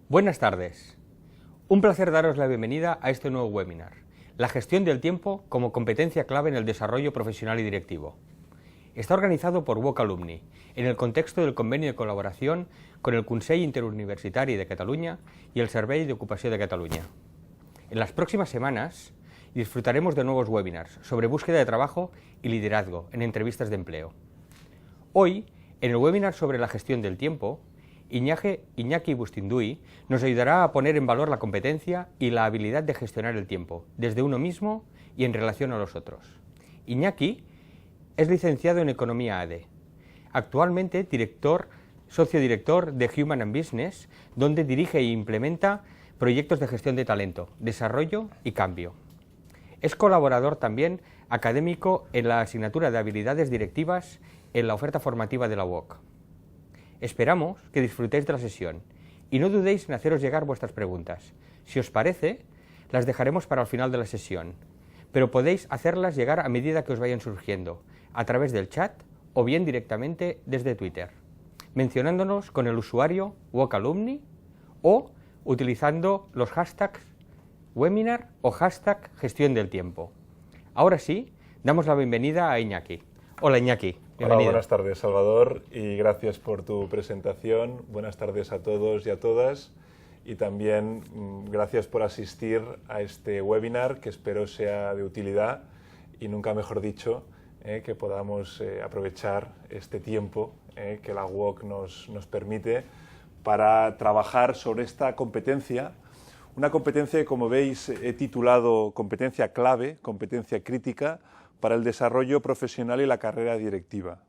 Buenas tardes. Un placer daros la bienvenida a este nuevo webinar, la gestión del tiempo como competencia clave en el desarrollo profesional y directivo. Está organizado por UOC Alumni, en el contexto del convenio de colaboración con el Consell Interuniversitari de Cataluña y el Servei d'Ocupació de Cataluña. En las próximas semanas disfrutaremos de nuevos webinars sobre búsqueda de trabajo y liderazgo en entrevistas de empleo. Hoy, en el webinar sobre la gestión del tiempo, Iñaki Bustinduy nos ayudará a poner en valor la competencia y la habilidad de gestionar el tiempo, desde uno mismo y en relación a los otros. Iñaki es licenciado en Economía ADE, actualmente socio director de Human and Business, donde dirige e implementa proyectos de gestión de talento, desarrollo y cambio. Es colaborador también académico en la asignatura de habilidades directivas en la oferta formativa de la UOC. Esperamos que disfrutéis de la sesión y no dudéis en haceros llegar vuestras preguntas. Si os parece, las dejaremos para el final de la sesión, pero podéis hacerlas llegar a medida que os vayan surgiendo, a través del chat o bien directamente desde Twitter, mencionándonos con el usuario UOC Alumni o utilizando los hashtags webinar o hashtag gestión del tiempo. Ahora sí, damos la bienvenida a Iñaki. Hola Iñaki. Hola, buenas tardes Salvador y gracias por tu presentación. Buenas tardes a todos y a todas y también gracias por asistir a este webinar que espero sea de utilidad y nunca mejor dicho que podamos aprovechar este tiempo que la UOC nos permite para trabajar sobre esta competencia. Una competencia que, como veis, he titulado competencia clave, competencia crítica para el desarrollo profesional y la carrera directiva.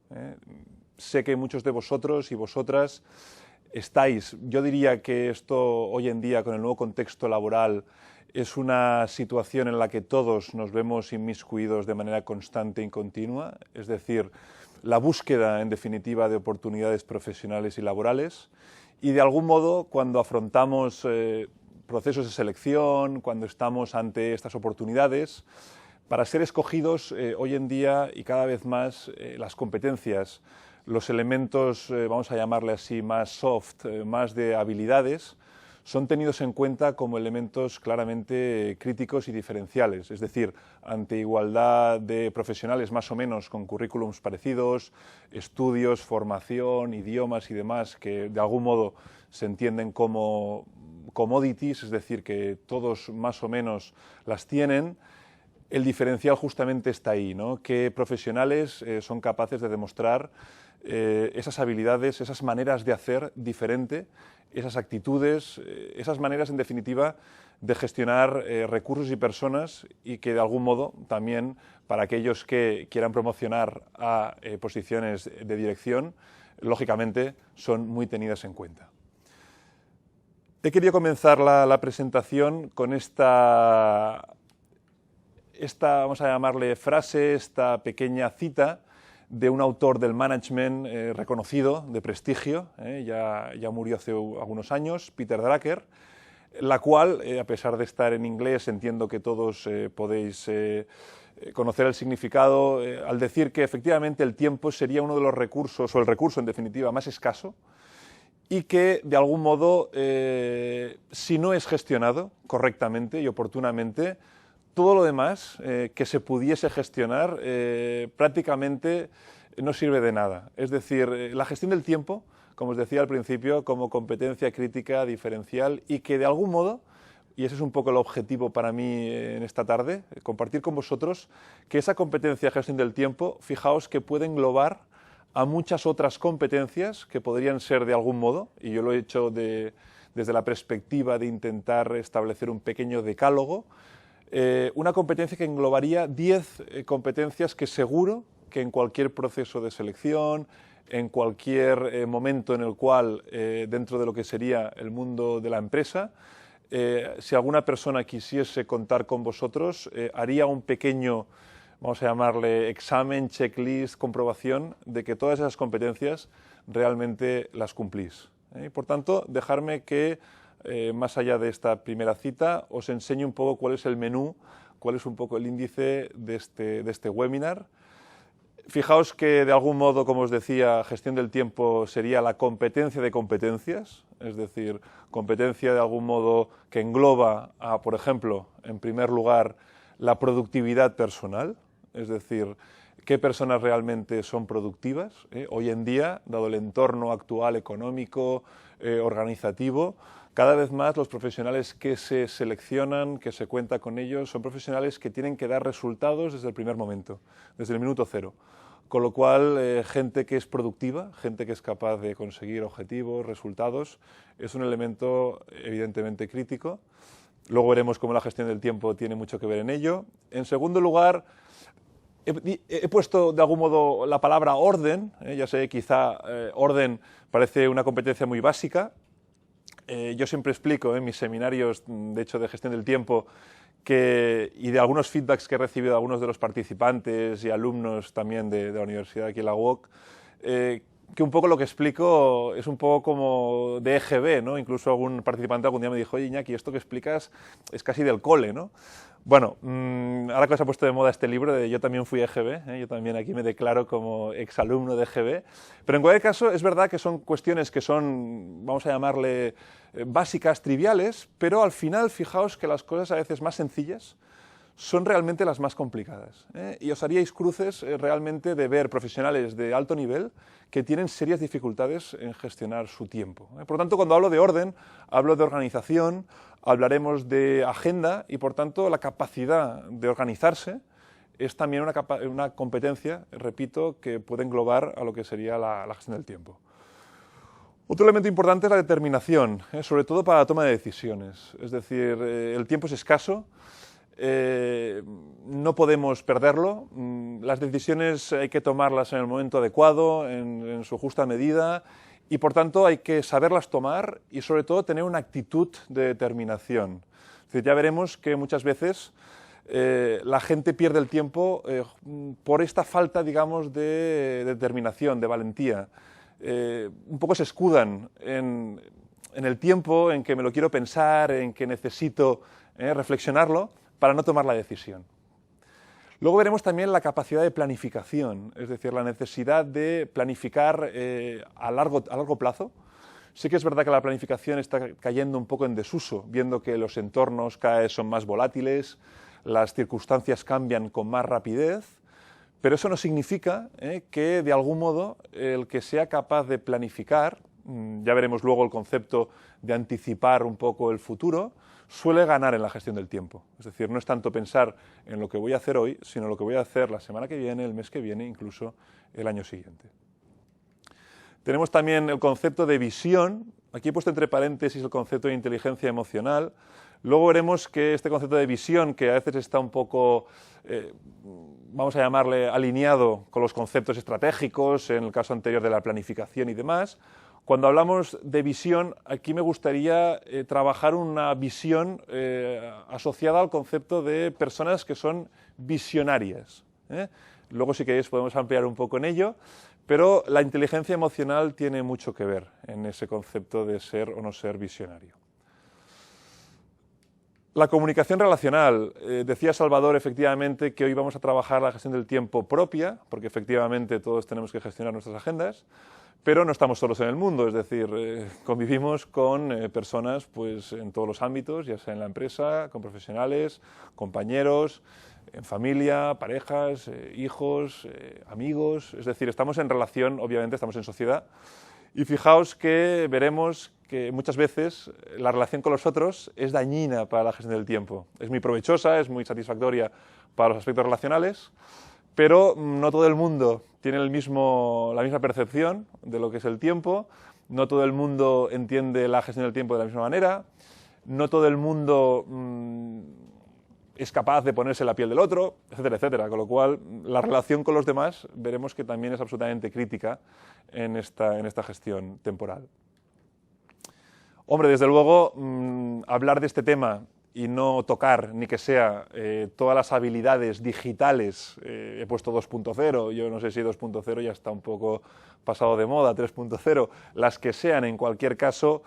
Sé que muchos de vosotros y vosotras estáis, yo diría que esto hoy en día con el nuevo contexto laboral es una situación en la que todos nos vemos inmiscuidos de manera constante y continua, es decir, la búsqueda en definitiva de oportunidades profesionales y laborales y de algún modo cuando afrontamos procesos de selección, cuando estamos ante estas oportunidades, para ser escogidos hoy en día y cada vez más las competencias, los elementos, vamos a llamarle así, más soft, más de habilidades, son tenidos en cuenta como elementos claramente críticos y diferenciales. Es decir, ante igualdad de profesionales más o menos con currículums parecidos, estudios, formación, idiomas y demás que de algún modo se entienden como commodities, es decir, que todos más o menos las tienen. El diferencial justamente está ahí, ¿no? ¿Qué profesionales son capaces de demostrar esas habilidades, esas maneras de hacer diferente, esas actitudes, esas maneras en definitiva de gestionar recursos y personas y que de algún modo también para aquellos que quieran promocionar a posiciones de dirección, lógicamente son muy tenidas en cuenta. He querido comenzar la presentación con esta, vamos a llamarle frase, esta pequeña cita de un autor del management reconocido, de prestigio, ya murió hace algunos años, Peter Drucker, la cual, a pesar de estar en inglés, entiendo que todos podéis conocer el significado, al decir que efectivamente el tiempo sería uno de los recursos, o el recurso en definitiva más escaso, y que de algún modo, si no es gestionado correctamente y oportunamente, todo lo demás que se pudiese gestionar prácticamente no sirve de nada. Es decir, la gestión del tiempo, como os decía al principio, como competencia crítica diferencial y que de algún modo, y ese es un poco el objetivo para mí en esta tarde, compartir con vosotros que esa competencia de gestión del tiempo, fijaos que puede englobar a muchas otras competencias que podrían ser de algún modo, y yo lo he hecho desde la perspectiva de intentar establecer un pequeño decálogo, una competencia que englobaría 10 competencias que seguro que en cualquier proceso de selección, en cualquier momento en el cual, dentro de lo que sería el mundo de la empresa, si alguna persona quisiese contar con vosotros, haría un pequeño, vamos a llamarle examen, checklist, comprobación de que todas esas competencias realmente las cumplís. Por tanto, dejarme que más allá de esta primera cita, os enseño un poco cuál es el menú, cuál es un poco el índice de este webinar. Fijaos que de algún modo, como os decía, gestión del tiempo sería la competencia de competencias, es decir, competencia de algún modo que engloba a, por ejemplo, en primer lugar, la productividad personal, es decir, qué personas realmente son productivas. Hoy en día, dado el entorno actual económico, organizativo, cada vez más los profesionales que se seleccionan, que se cuenta con ellos, son profesionales que tienen que dar resultados desde el primer momento, desde el minuto cero. Con lo cual, gente que es productiva, gente que es capaz de conseguir objetivos, resultados, es un elemento evidentemente crítico. Luego veremos cómo la gestión del tiempo tiene mucho que ver en ello. En segundo lugar, he puesto de algún modo la palabra orden. Ya sé, quizá orden parece una competencia muy básica. Yo siempre explico en mis seminarios, de hecho, de gestión del tiempo, y de algunos feedbacks que he recibido de algunos de los participantes y alumnos también de la universidad aquí en la UOC, que un poco lo que explico es un poco como de EGB, ¿no? Incluso algún participante algún día me dijo, oye, Iñaki, esto que explicas es casi del cole, ¿no? Bueno, ahora que se ha puesto de moda este libro de Yo también fui EGB, yo también aquí me declaro como exalumno de EGB, pero en cualquier caso es verdad que son cuestiones que son, vamos a llamarle, básicas, triviales, pero al final fijaos que las cosas a veces más sencillas son realmente las más complicadas. Y os haríais cruces realmente de ver profesionales de alto nivel que tienen serias dificultades en gestionar su tiempo. Por lo tanto, cuando hablo de orden, hablo de organización, hablaremos de agenda y, por tanto, la capacidad de organizarse es también una competencia, repito, que puede englobar a lo que sería la gestión del tiempo. Otro elemento importante es la determinación, sobre todo para la toma de decisiones. Es decir, el tiempo es escaso, no podemos perderlo, las decisiones hay que tomarlas en el momento adecuado, en su justa medida, y por tanto hay que saberlas tomar y sobre todo tener una actitud de determinación. Es decir, ya veremos que muchas veces la gente pierde el tiempo por esta falta, digamos, de determinación, de valentía. Un poco se escudan en el tiempo, en que me lo quiero pensar, en que necesito reflexionarlo para no tomar la decisión. Luego veremos también la capacidad de planificación, es decir, la necesidad de planificar a largo plazo. Sí que es verdad que la planificación está cayendo un poco en desuso, viendo que los entornos cada vez son más volátiles, las circunstancias cambian con más rapidez, pero eso no significa que de algún modo el que sea capaz de planificar, ya veremos luego el concepto de anticipar un poco el futuro, suele ganar en la gestión del tiempo. Es decir, no es tanto pensar en lo que voy a hacer hoy, sino lo que voy a hacer la semana que viene, el mes que viene, incluso el año siguiente. Tenemos también el concepto de visión. Aquí he puesto entre paréntesis el concepto de inteligencia emocional. Luego veremos que este concepto de visión, que a veces está un poco, vamos a llamarle, alineado con los conceptos estratégicos, en el caso anterior de la planificación y demás. Cuando hablamos de visión, aquí me gustaría trabajar una visión asociada al concepto de personas que son visionarias. Luego, si queréis, podemos ampliar un poco en ello, pero la inteligencia emocional tiene mucho que ver en ese concepto de ser o no ser visionario. La comunicación relacional. Decía Salvador, efectivamente, que hoy vamos a trabajar la gestión del tiempo propia, porque efectivamente todos tenemos que gestionar nuestras agendas, pero no estamos solos en el mundo, es decir, convivimos con personas pues, en todos los ámbitos, ya sea en la empresa, con profesionales, compañeros, en familia, parejas, hijos, amigos, es decir, estamos en relación, obviamente estamos en sociedad, y fijaos que veremos que muchas veces la relación con los otros es dañina para la gestión del tiempo. Es muy provechosa, es muy satisfactoria para los aspectos relacionales, pero no todo el mundo tiene la misma percepción de lo que es el tiempo, no todo el mundo entiende la gestión del tiempo de la misma manera, no todo el mundo es capaz de ponerse en la piel del otro, etcétera, etcétera. Con lo cual, la relación con los demás veremos que también es absolutamente crítica en esta gestión temporal. Hombre, desde luego, hablar de este tema y no tocar ni que sea todas las habilidades digitales, he puesto 2.0, yo no sé si 2.0 ya está un poco pasado de moda, 3.0, las que sean en cualquier caso,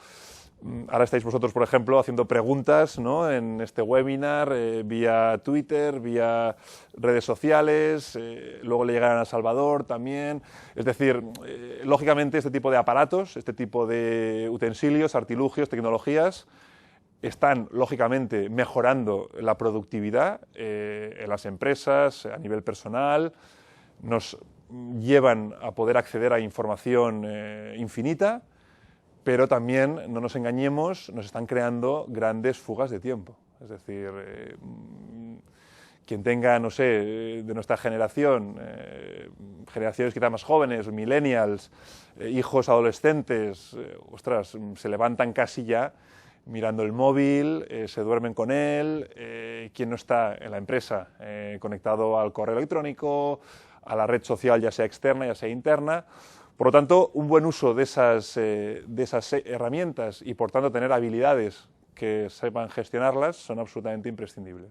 Ahora estáis vosotros, por ejemplo, haciendo preguntas, ¿no?, en este webinar, vía Twitter, vía redes sociales, luego le llegarán a Salvador también. Es decir, lógicamente este tipo de aparatos, este tipo de utensilios, artilugios, tecnologías, están lógicamente mejorando la productividad en las empresas, a nivel personal, nos llevan a poder acceder a información infinita, pero también, no nos engañemos, nos están creando grandes fugas de tiempo. Es decir, quien tenga, no sé, de nuestra generación, generaciones quizá más jóvenes, millennials, hijos adolescentes, ostras, se levantan casi ya mirando el móvil, se duermen con él, quien no está en la empresa conectado al correo electrónico, a la red social, ya sea externa, ya sea interna. Por lo tanto, un buen uso de esas herramientas y, por tanto, tener habilidades que sepan gestionarlas son absolutamente imprescindibles.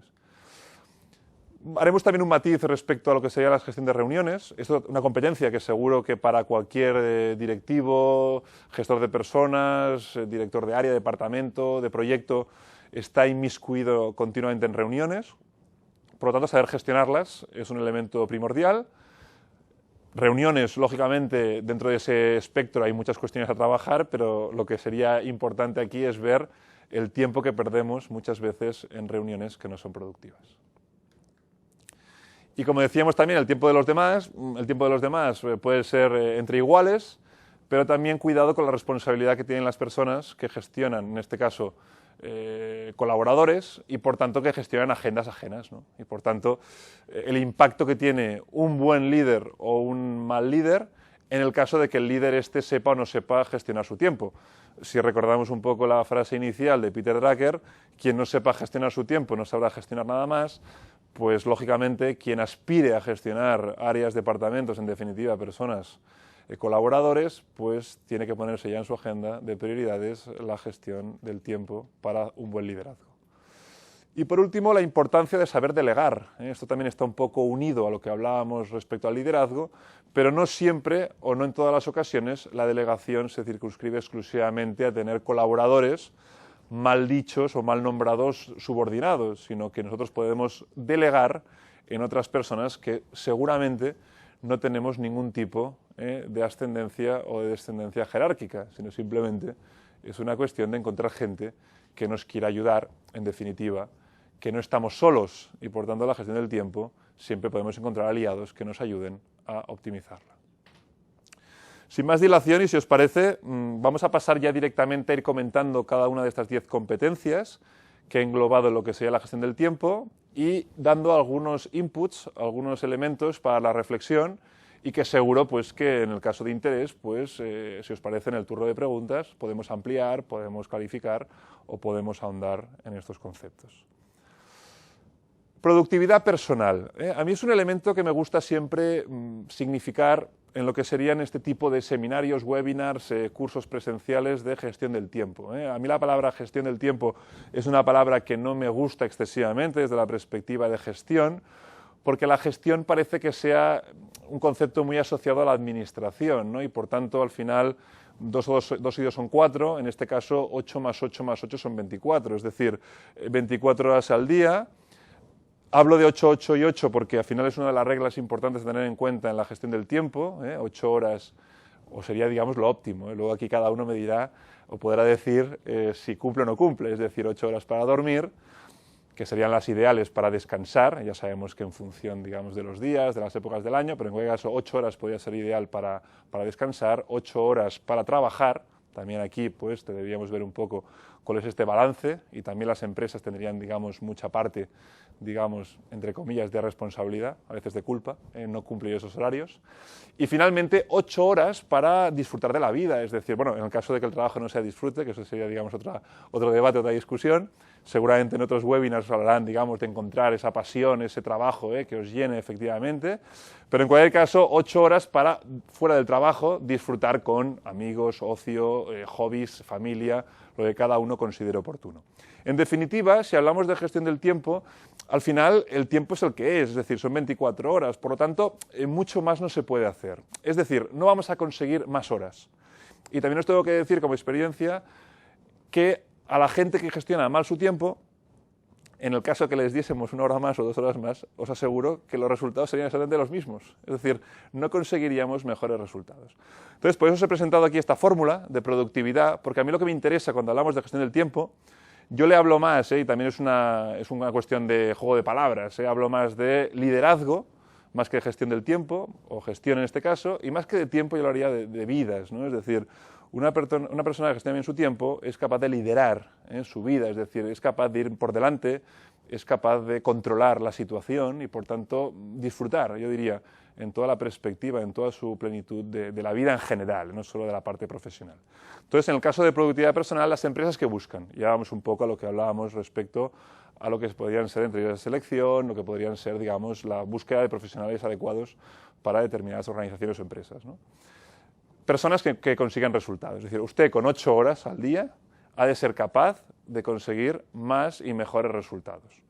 Haremos también un matiz respecto a lo que sería la gestión de reuniones. Esto es una competencia que seguro que para cualquier directivo, gestor de personas, director de área, departamento, de proyecto, está inmiscuido continuamente en reuniones. Por lo tanto, saber gestionarlas es un elemento primordial. Reuniones, lógicamente, dentro de ese espectro hay muchas cuestiones a trabajar, pero lo que sería importante aquí es ver el tiempo que perdemos muchas veces en reuniones que no son productivas. Y como decíamos también, el tiempo de los demás puede ser entre iguales, pero también cuidado con la responsabilidad que tienen las personas que gestionan, en este caso, colaboradores y, por tanto, que gestionan agendas ajenas, ¿no? Y, por tanto, el impacto que tiene un buen líder o un mal líder en el caso de que el líder sepa o no sepa gestionar su tiempo. Si recordamos un poco la frase inicial de Peter Drucker, quien no sepa gestionar su tiempo no sabrá gestionar nada más, pues, lógicamente, quien aspire a gestionar áreas, departamentos, en definitiva, personas, colaboradores, pues tiene que ponerse ya en su agenda de prioridades la gestión del tiempo para un buen liderazgo. Y por último, la importancia de saber delegar. Esto también está un poco unido a lo que hablábamos respecto al liderazgo, pero no siempre o no en todas las ocasiones la delegación se circunscribe exclusivamente a tener colaboradores mal dichos o mal nombrados subordinados, sino que nosotros podemos delegar en otras personas que seguramente no tenemos ningún tipo de ascendencia o de descendencia jerárquica, sino simplemente es una cuestión de encontrar gente que nos quiera ayudar, en definitiva, que no estamos solos y, por tanto, la gestión del tiempo siempre podemos encontrar aliados que nos ayuden a optimizarla. Sin más dilación, y si os parece, vamos a pasar ya directamente a ir comentando cada una de estas 10 competencias que he englobado en lo que sería la gestión del tiempo y dando algunos inputs, algunos elementos para la reflexión y que seguro pues, que en el caso de interés, pues, si os parece, en el turno de preguntas podemos ampliar, podemos clarificar o podemos ahondar en estos conceptos. Productividad personal. A mí es un elemento que me gusta siempre significar en lo que serían este tipo de seminarios, webinars, cursos presenciales de gestión del tiempo. A mí la palabra gestión del tiempo es una palabra que no me gusta excesivamente desde la perspectiva de gestión, porque la gestión parece que sea un concepto muy asociado a la administración, ¿no? Y por tanto, al final, 2 y 2 son 4, en este caso 8 más 8 más 8 son 24, es decir, 24 horas al día. Hablo de 8, 8 y 8 porque al final es una de las reglas importantes de tener en cuenta en la gestión del tiempo, 8 horas, o sería, digamos, lo óptimo. Luego aquí cada uno me dirá o podrá decir si cumple o no cumple, es decir, 8 horas para dormir, que serían las ideales para descansar, ya sabemos que en función, digamos, de los días, de las épocas del año, pero en cualquier caso 8 horas podría ser ideal para descansar, 8 horas para trabajar. También aquí pues deberíamos ver un poco cuál es este balance y también las empresas tendrían, digamos, mucha parte, digamos, entre comillas, de responsabilidad, a veces de culpa, en no cumplir esos horarios. Y finalmente 8 horas para disfrutar de la vida, es decir, bueno, en el caso de que el trabajo no sea disfrute, que eso sería, digamos, otro debate, otra discusión, seguramente en otros webinars os hablarán, digamos, de encontrar esa pasión, ese trabajo que os llene efectivamente, pero en cualquier caso 8 horas para, fuera del trabajo, disfrutar con amigos, ocio, hobbies, familia, lo que cada uno considere oportuno. En definitiva, si hablamos de gestión del tiempo, al final el tiempo es el que es decir, son 24 horas, por lo tanto, mucho más no se puede hacer. Es decir, no vamos a conseguir más horas. Y también os tengo que decir como experiencia que a la gente que gestiona mal su tiempo, en el caso que les diésemos 1 hora más o 2 horas más, os aseguro que los resultados serían exactamente los mismos. Es decir, no conseguiríamos mejores resultados. Entonces, por eso os he presentado aquí esta fórmula de productividad, porque a mí lo que me interesa cuando hablamos de gestión del tiempo, yo le hablo más, y también es una cuestión de juego de palabras, hablo más de liderazgo, más que de gestión del tiempo, o gestión en este caso, y más que de tiempo yo lo haría de vidas, ¿no? Es decir, una persona que gestiona bien su tiempo es capaz de liderar su vida, es decir, es capaz de ir por delante, es capaz de controlar la situación y, por tanto, disfrutar, yo diría, en toda la perspectiva, en toda su plenitud de la vida en general, no solo de la parte profesional. Entonces, en el caso de productividad personal, las empresas que buscan, ya vamos un poco a lo que hablábamos respecto a lo que podrían ser entrevistas de selección, lo que podrían ser, digamos, la búsqueda de profesionales adecuados para determinadas organizaciones o empresas, ¿no? Personas que consigan resultados. Es decir, usted con 8 horas al día ha de ser capaz de conseguir más y mejores resultados.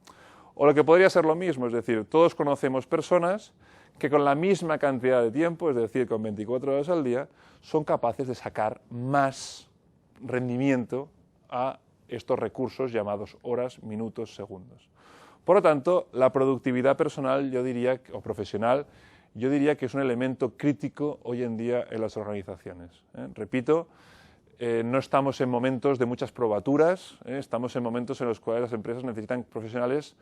O lo que podría ser lo mismo, es decir, todos conocemos personas que con la misma cantidad de tiempo, es decir, con 24 horas al día, son capaces de sacar más rendimiento a estos recursos llamados horas, minutos, segundos. Por lo tanto, la productividad personal, yo diría, o profesional, yo diría que es un elemento crítico hoy en día en las organizaciones. Repito, no estamos en momentos de muchas probaturas, estamos en momentos en los cuales las empresas necesitan profesionales,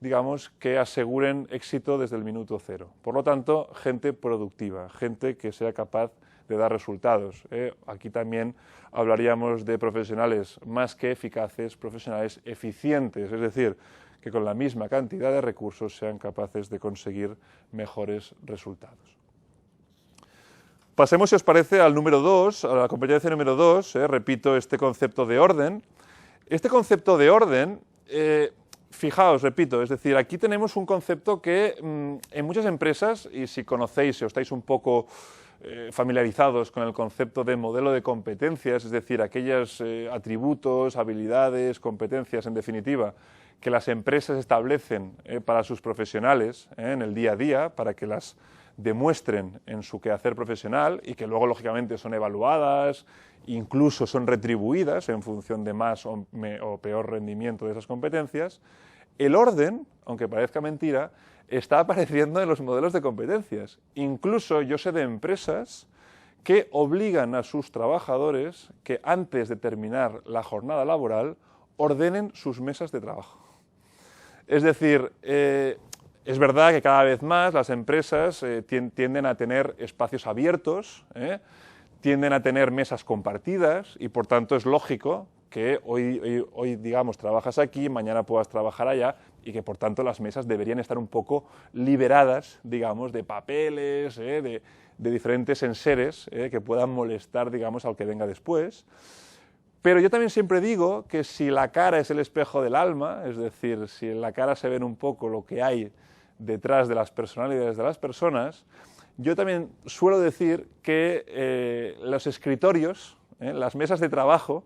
digamos, que aseguren éxito desde el minuto cero. Por lo tanto, gente productiva, gente que sea capaz de dar resultados. Aquí también hablaríamos de profesionales más que eficaces, profesionales eficientes, es decir, que con la misma cantidad de recursos sean capaces de conseguir mejores resultados. Pasemos, si os parece, al número 2, a la competencia número 2, repito, este concepto de orden. Este concepto de orden, fijaos, repito, es decir, aquí tenemos un concepto que en muchas empresas, y si conocéis, si os estáis un poco familiarizados con el concepto de modelo de competencias, es decir, aquellos atributos, habilidades, competencias, en definitiva, que las empresas establecen para sus profesionales en el día a día, para que las demuestren en su quehacer profesional y que luego, lógicamente, son evaluadas, incluso son retribuidas en función de más o peor rendimiento de esas competencias. El orden, aunque parezca mentira, está apareciendo en los modelos de competencias. Incluso yo sé de empresas que obligan a sus trabajadores que antes de terminar la jornada laboral ordenen sus mesas de trabajo. Es decir, es verdad que cada vez más las empresas tienden a tener espacios abiertos, tienden a tener mesas compartidas y por tanto es lógico que hoy digamos, trabajas aquí, mañana puedas trabajar allá y que por tanto las mesas deberían estar un poco liberadas, digamos, de papeles, de diferentes enseres que puedan molestar, digamos, al que venga después. Pero yo también siempre digo que si la cara es el espejo del alma, es decir, si en la cara se ven un poco lo que hay detrás de las personalidades de las personas, yo también suelo decir que los escritorios, las mesas de trabajo,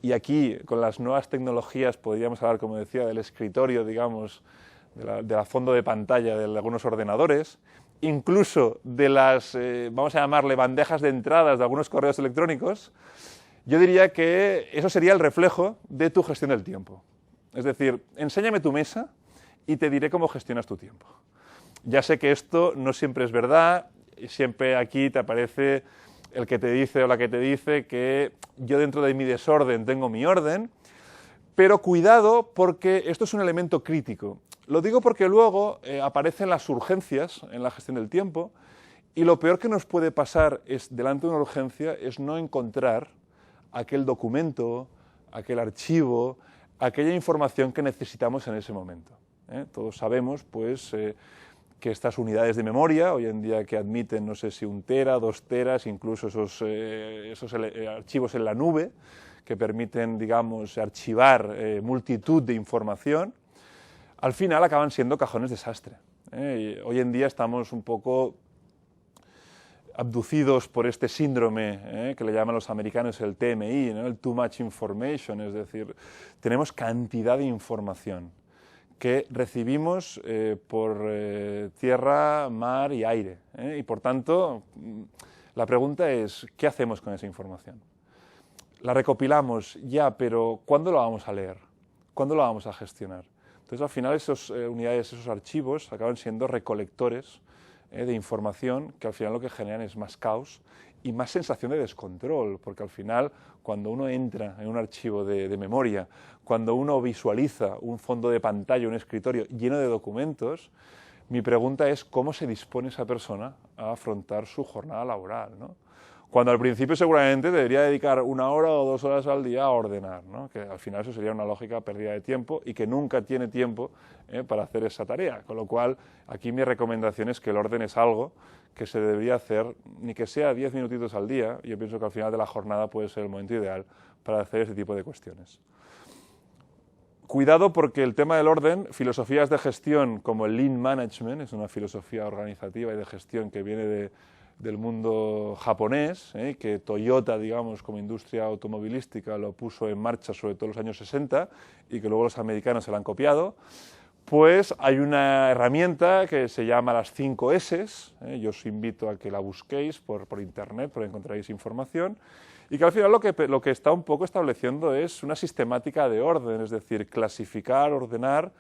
y aquí con las nuevas tecnologías podríamos hablar, como decía, del escritorio, digamos, de la fondo de pantalla de algunos ordenadores, incluso de las, vamos a llamarle, bandejas de entradas de algunos correos electrónicos. Yo diría que eso sería el reflejo de tu gestión del tiempo. Es decir, enséñame tu mesa y te diré cómo gestionas tu tiempo. Ya sé que esto no siempre es verdad, siempre aquí te aparece el que te dice o la que te dice que yo dentro de mi desorden tengo mi orden, pero cuidado porque esto es un elemento crítico. Lo digo porque luego aparecen las urgencias en la gestión del tiempo y lo peor que nos puede pasar es, delante de una urgencia, es no encontrar aquel documento, aquel archivo, aquella información que necesitamos en ese momento. Todos sabemos, pues, que estas unidades de memoria, hoy en día que admiten, no sé si 1 tera, 2 teras, incluso esos archivos en la nube, que permiten, digamos, archivar multitud de información, al final acaban siendo cajones desastre. Hoy en día estamos un poco abducidos por este síndrome que le llaman los americanos el TMI, ¿no? El Too Much Information, es decir, tenemos cantidad de información que recibimos por tierra, mar y aire, y por tanto la pregunta es, ¿qué hacemos con esa información? la recopilamos ya, pero ¿cuándo la vamos a leer? ¿Cuándo la vamos a gestionar? Entonces, al final, esas unidades, esos archivos, acaban siendo recolectores de información que al final lo que generan es más caos y más sensación de descontrol, porque al final, cuando uno entra en un archivo de memoria, cuando uno visualiza un fondo de pantalla, un escritorio lleno de documentos, mi pregunta es cómo se dispone esa persona a afrontar su jornada laboral, ¿no? Cuando al principio seguramente debería dedicar 1 hora o 2 horas al día a ordenar, ¿no? Que al final eso sería una lógica pérdida de tiempo y que nunca tiene tiempo para hacer esa tarea. Con lo cual, aquí mi recomendación es que el orden es algo que se debería hacer, ni que sea 10 minutitos al día. Yo pienso que al final de la jornada puede ser el momento ideal para hacer ese tipo de cuestiones. Cuidado porque el tema del orden, filosofías de gestión como el Lean Management, es una filosofía organizativa y de gestión que viene del mundo japonés, que Toyota, digamos, como industria automovilística lo puso en marcha sobre todo en los años 60 y que luego los americanos se la han copiado, pues hay una herramienta que se llama las 5 S, yo os invito a que la busquéis por internet, porque encontraréis información, y que al final lo que está un poco estableciendo es una sistemática de orden, es decir, clasificar, ordenar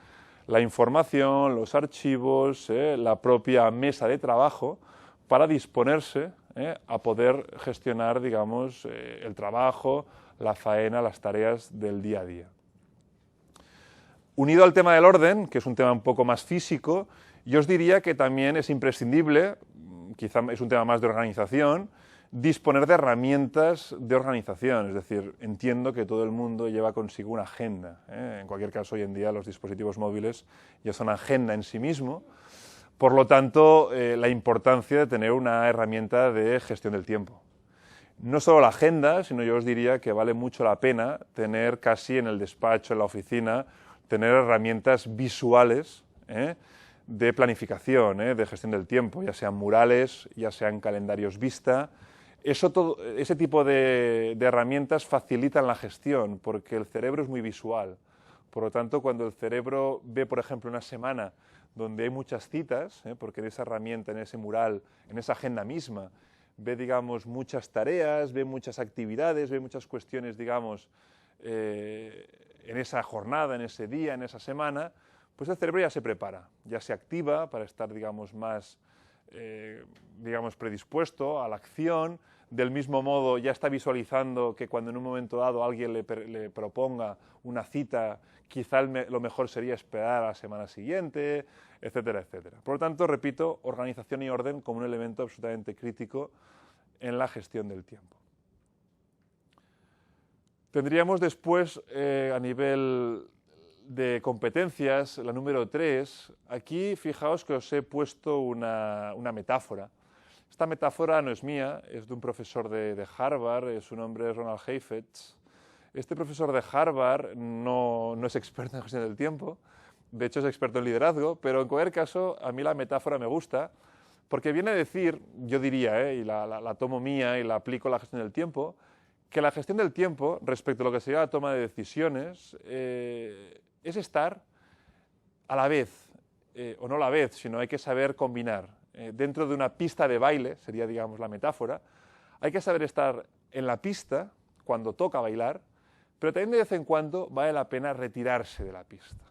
la información, los archivos, la propia mesa de trabajo, para disponerse a poder gestionar, digamos, el trabajo, la faena, las tareas del día a día. Unido al tema del orden, que es un tema un poco más físico, yo os diría que también es imprescindible, quizá es un tema más de organización, disponer de herramientas de organización, es decir, entiendo que todo el mundo lleva consigo una agenda, en cualquier caso hoy en día los dispositivos móviles ya son agenda en sí mismo. Por lo tanto, la importancia de tener una herramienta de gestión del tiempo. No solo la agenda, sino yo os diría que vale mucho la pena tener casi en el despacho, en la oficina, tener herramientas visuales de planificación, de gestión del tiempo, ya sean murales, ya sean calendarios vista. Ese tipo de herramientas facilitan la gestión, porque el cerebro es muy visual. Por lo tanto, cuando el cerebro ve, por ejemplo, una semana donde hay muchas citas, porque en esa herramienta, en ese mural, en esa agenda misma, ve, digamos, muchas tareas, ve muchas actividades, ve muchas cuestiones, digamos, en esa jornada, en ese día, en esa semana, pues el cerebro ya se prepara, ya se activa para estar, digamos, más, digamos, predispuesto a la acción. Del mismo modo, ya está visualizando que cuando en un momento dado alguien le proponga una cita, quizá lo mejor sería esperar a la semana siguiente, etcétera, etcétera. Por lo tanto, repito, organización y orden como un elemento absolutamente crítico en la gestión del tiempo. Tendríamos después, a nivel de competencias, la número 3. Aquí, fijaos que os he puesto una metáfora. Esta metáfora no es mía, es de un profesor de Harvard, su nombre es Ronald Heifetz. Este profesor de Harvard no es experto en gestión del tiempo, de hecho es experto en liderazgo, pero en cualquier caso a mí la metáfora me gusta, porque viene a decir, yo diría, y la tomo mía y la aplico a la gestión del tiempo, que la gestión del tiempo, respecto a lo que sería la toma de decisiones, es estar a la vez, o no a la vez, sino hay que saber combinar. Dentro de una pista de baile, sería, digamos, la metáfora, hay que saber estar en la pista cuando toca bailar, pero también de vez en cuando vale la pena retirarse de la pista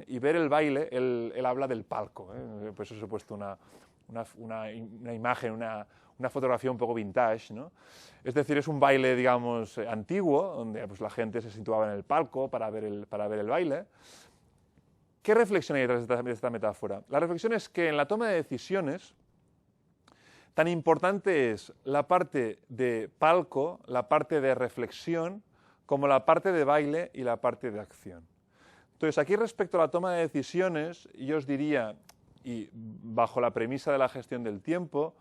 y ver el baile. Él habla del palco, por eso os he puesto una imagen, una fotografía un poco vintage, ¿no? Es decir, es un baile, digamos, antiguo, donde pues, la gente se situaba en el palco para ver el baile. ¿Qué reflexión hay detrás de esta metáfora? La reflexión es que en la toma de decisiones, tan importante es la parte de palco, la parte de reflexión, como la parte de baile y la parte de acción. Entonces, aquí respecto a la toma de decisiones, yo os diría, y bajo la premisa de la gestión del tiempo,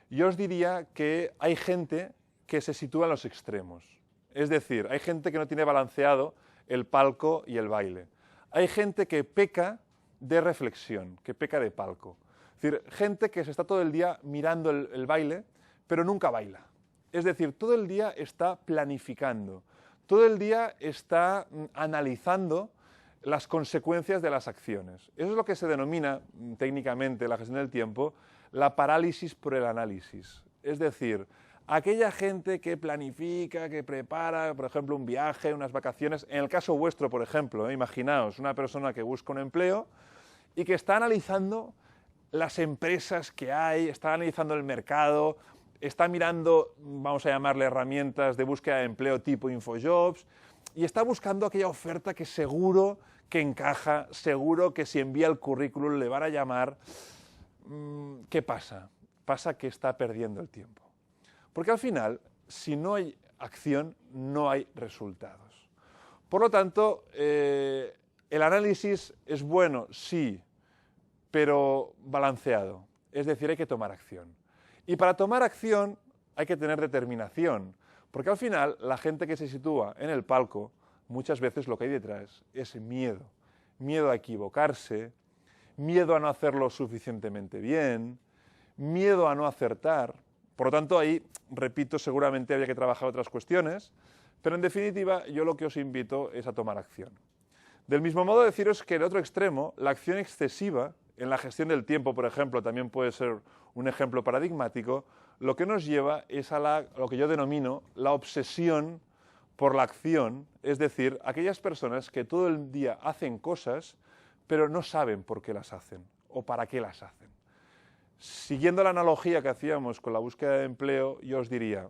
yo os diría que hay gente que se sitúa en los extremos. Es decir, hay gente que no tiene balanceado el palco y el baile. Hay gente que peca de reflexión, que peca de palco. Es decir, gente que se está todo el día mirando el baile, pero nunca baila. Es decir, todo el día está planificando, todo el día está analizando las consecuencias de las acciones. Eso es lo que se denomina técnicamente en la gestión del tiempo la parálisis por el análisis. Es decir, aquella gente que planifica, que prepara, por ejemplo, un viaje, unas vacaciones. En el caso vuestro, por ejemplo, imaginaos una persona que busca un empleo y que está analizando las empresas que hay, está analizando el mercado, está mirando, vamos a llamarle herramientas de búsqueda de empleo tipo InfoJobs, y está buscando aquella oferta que seguro que encaja, seguro que si envía el currículum le van a llamar. ¿Qué pasa? Pasa que está perdiendo el tiempo. Porque al final, si no hay acción, no hay resultados. Por lo tanto, el análisis es bueno, sí, pero balanceado. Es decir, hay que tomar acción. Y para tomar acción hay que tener determinación, porque al final la gente que se sitúa en el palco, muchas veces lo que hay detrás es miedo. Miedo a equivocarse, miedo a no hacerlo suficientemente bien, miedo a no acertar. Por lo tanto, ahí, repito, seguramente habría que trabajar otras cuestiones, pero en definitiva yo lo que os invito es a tomar acción. Del mismo modo, deciros que en otro extremo, la acción excesiva en la gestión del tiempo, por ejemplo, también puede ser un ejemplo paradigmático, lo que nos lleva es a lo que yo denomino la obsesión por la acción, es decir, aquellas personas que todo el día hacen cosas, pero no saben por qué las hacen o para qué las hacen. Siguiendo la analogía que hacíamos con la búsqueda de empleo, yo os diría,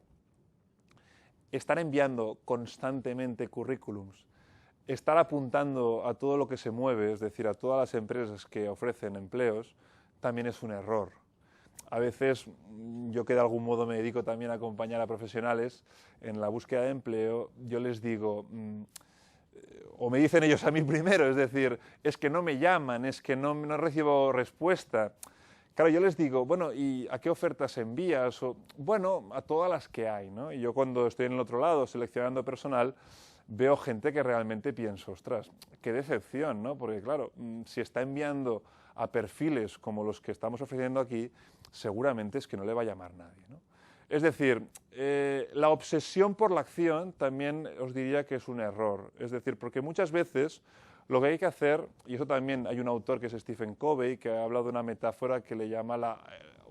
estar enviando constantemente currículums, estar apuntando a todo lo que se mueve, es decir, a todas las empresas que ofrecen empleos, también es un error. A veces yo que de algún modo me dedico también a acompañar a profesionales en la búsqueda de empleo, yo les digo, o me dicen ellos a mí primero, es decir, es que no me llaman, es que no recibo respuesta. Claro, yo les digo, bueno, ¿y a qué ofertas envías? O, bueno, a todas las que hay, ¿no? Y yo cuando estoy en el otro lado seleccionando personal, veo gente que realmente pienso, ostras, qué decepción, ¿no? Porque claro, si está enviando a perfiles como los que estamos ofreciendo aquí, seguramente es que no le va a llamar nadie, ¿no? Es decir, la obsesión por la acción también os diría que es un error. Es decir, porque muchas veces lo que hay que hacer, y eso también hay un autor que es Stephen Covey, que ha hablado de una metáfora que le llama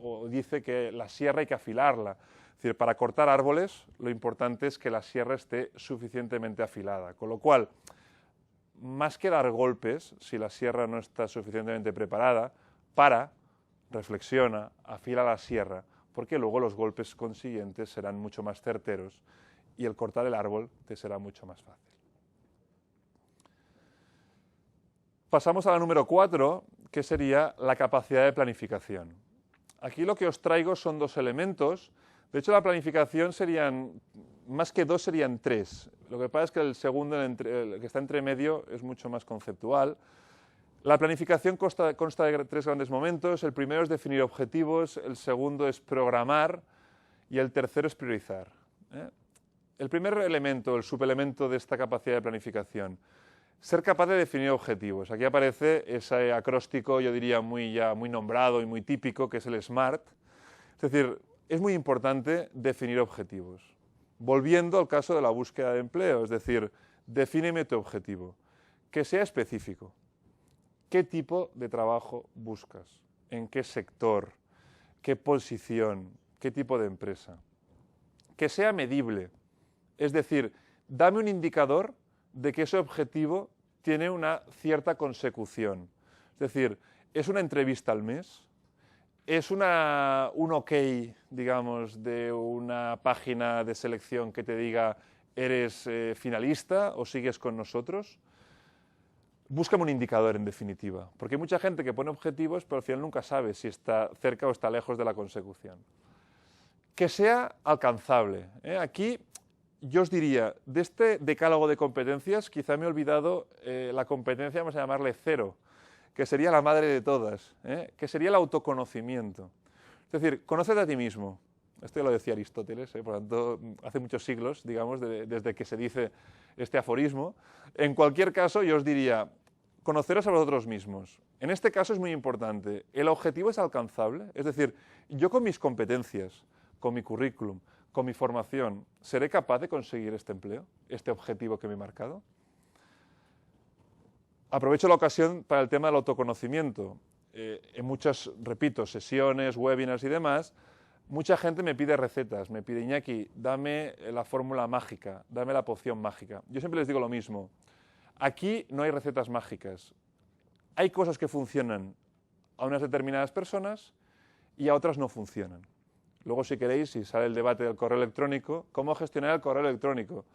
o dice que la sierra hay que afilarla. Es decir, para cortar árboles lo importante es que la sierra esté suficientemente afilada. Con lo cual, más que dar golpes, si la sierra no está suficientemente preparada, reflexiona, afila la sierra, porque luego los golpes consiguientes serán mucho más certeros y el cortar el árbol te será mucho más fácil. Pasamos a la número 4, que sería la capacidad de planificación. Aquí lo que os traigo son dos elementos. De hecho, la planificación serían, más que dos, serían tres. Lo que pasa es que el segundo, el que está entre medio, es mucho más conceptual. La planificación consta de tres grandes momentos. El primero es definir objetivos, el segundo es programar y el tercero es priorizar. El primer elemento, el subelemento de esta capacidad de planificación, ser capaz de definir objetivos. Aquí aparece ese acróstico, yo diría, muy nombrado y muy típico, que es el SMART. Es decir, es muy importante definir objetivos. Volviendo al caso de la búsqueda de empleo, es decir, defíneme tu objetivo, que sea específico. ¿Qué tipo de trabajo buscas? ¿En qué sector? ¿Qué posición? ¿Qué tipo de empresa? Que sea medible, es decir, dame un indicador de que ese objetivo tiene una cierta consecución. Es decir, ¿es una entrevista al mes? ¿Es un OK, digamos, de una página de selección que te diga eres finalista o sigues con nosotros? Búscame un indicador, en definitiva, porque hay mucha gente que pone objetivos, pero al final nunca sabe si está cerca o está lejos de la consecución. Que sea alcanzable. Aquí yo os diría, de este decálogo de competencias, quizá me he olvidado la competencia, vamos a llamarle 0, que sería la madre de todas, que sería el autoconocimiento. Es decir, conócete a ti mismo. Esto ya lo decía Aristóteles, por lo tanto, hace muchos siglos, digamos, desde que se dice este aforismo. En cualquier caso, yo os diría, conoceros a vosotros mismos. En este caso es muy importante. ¿El objetivo es alcanzable? Es decir, yo con mis competencias, con mi currículum, con mi formación, ¿seré capaz de conseguir este empleo, este objetivo que me he marcado? Aprovecho la ocasión para el tema del autoconocimiento. En muchas, repito, sesiones, webinars y demás, Mucha gente me pide recetas, me pide, Iñaki, dame la fórmula mágica, dame la poción mágica. Yo siempre les digo lo mismo, aquí no hay recetas mágicas. Hay cosas que funcionan a unas determinadas personas y a otras no funcionan. Luego, si queréis, si sale el debate del correo electrónico, ¿cómo gestionar el correo electrónico?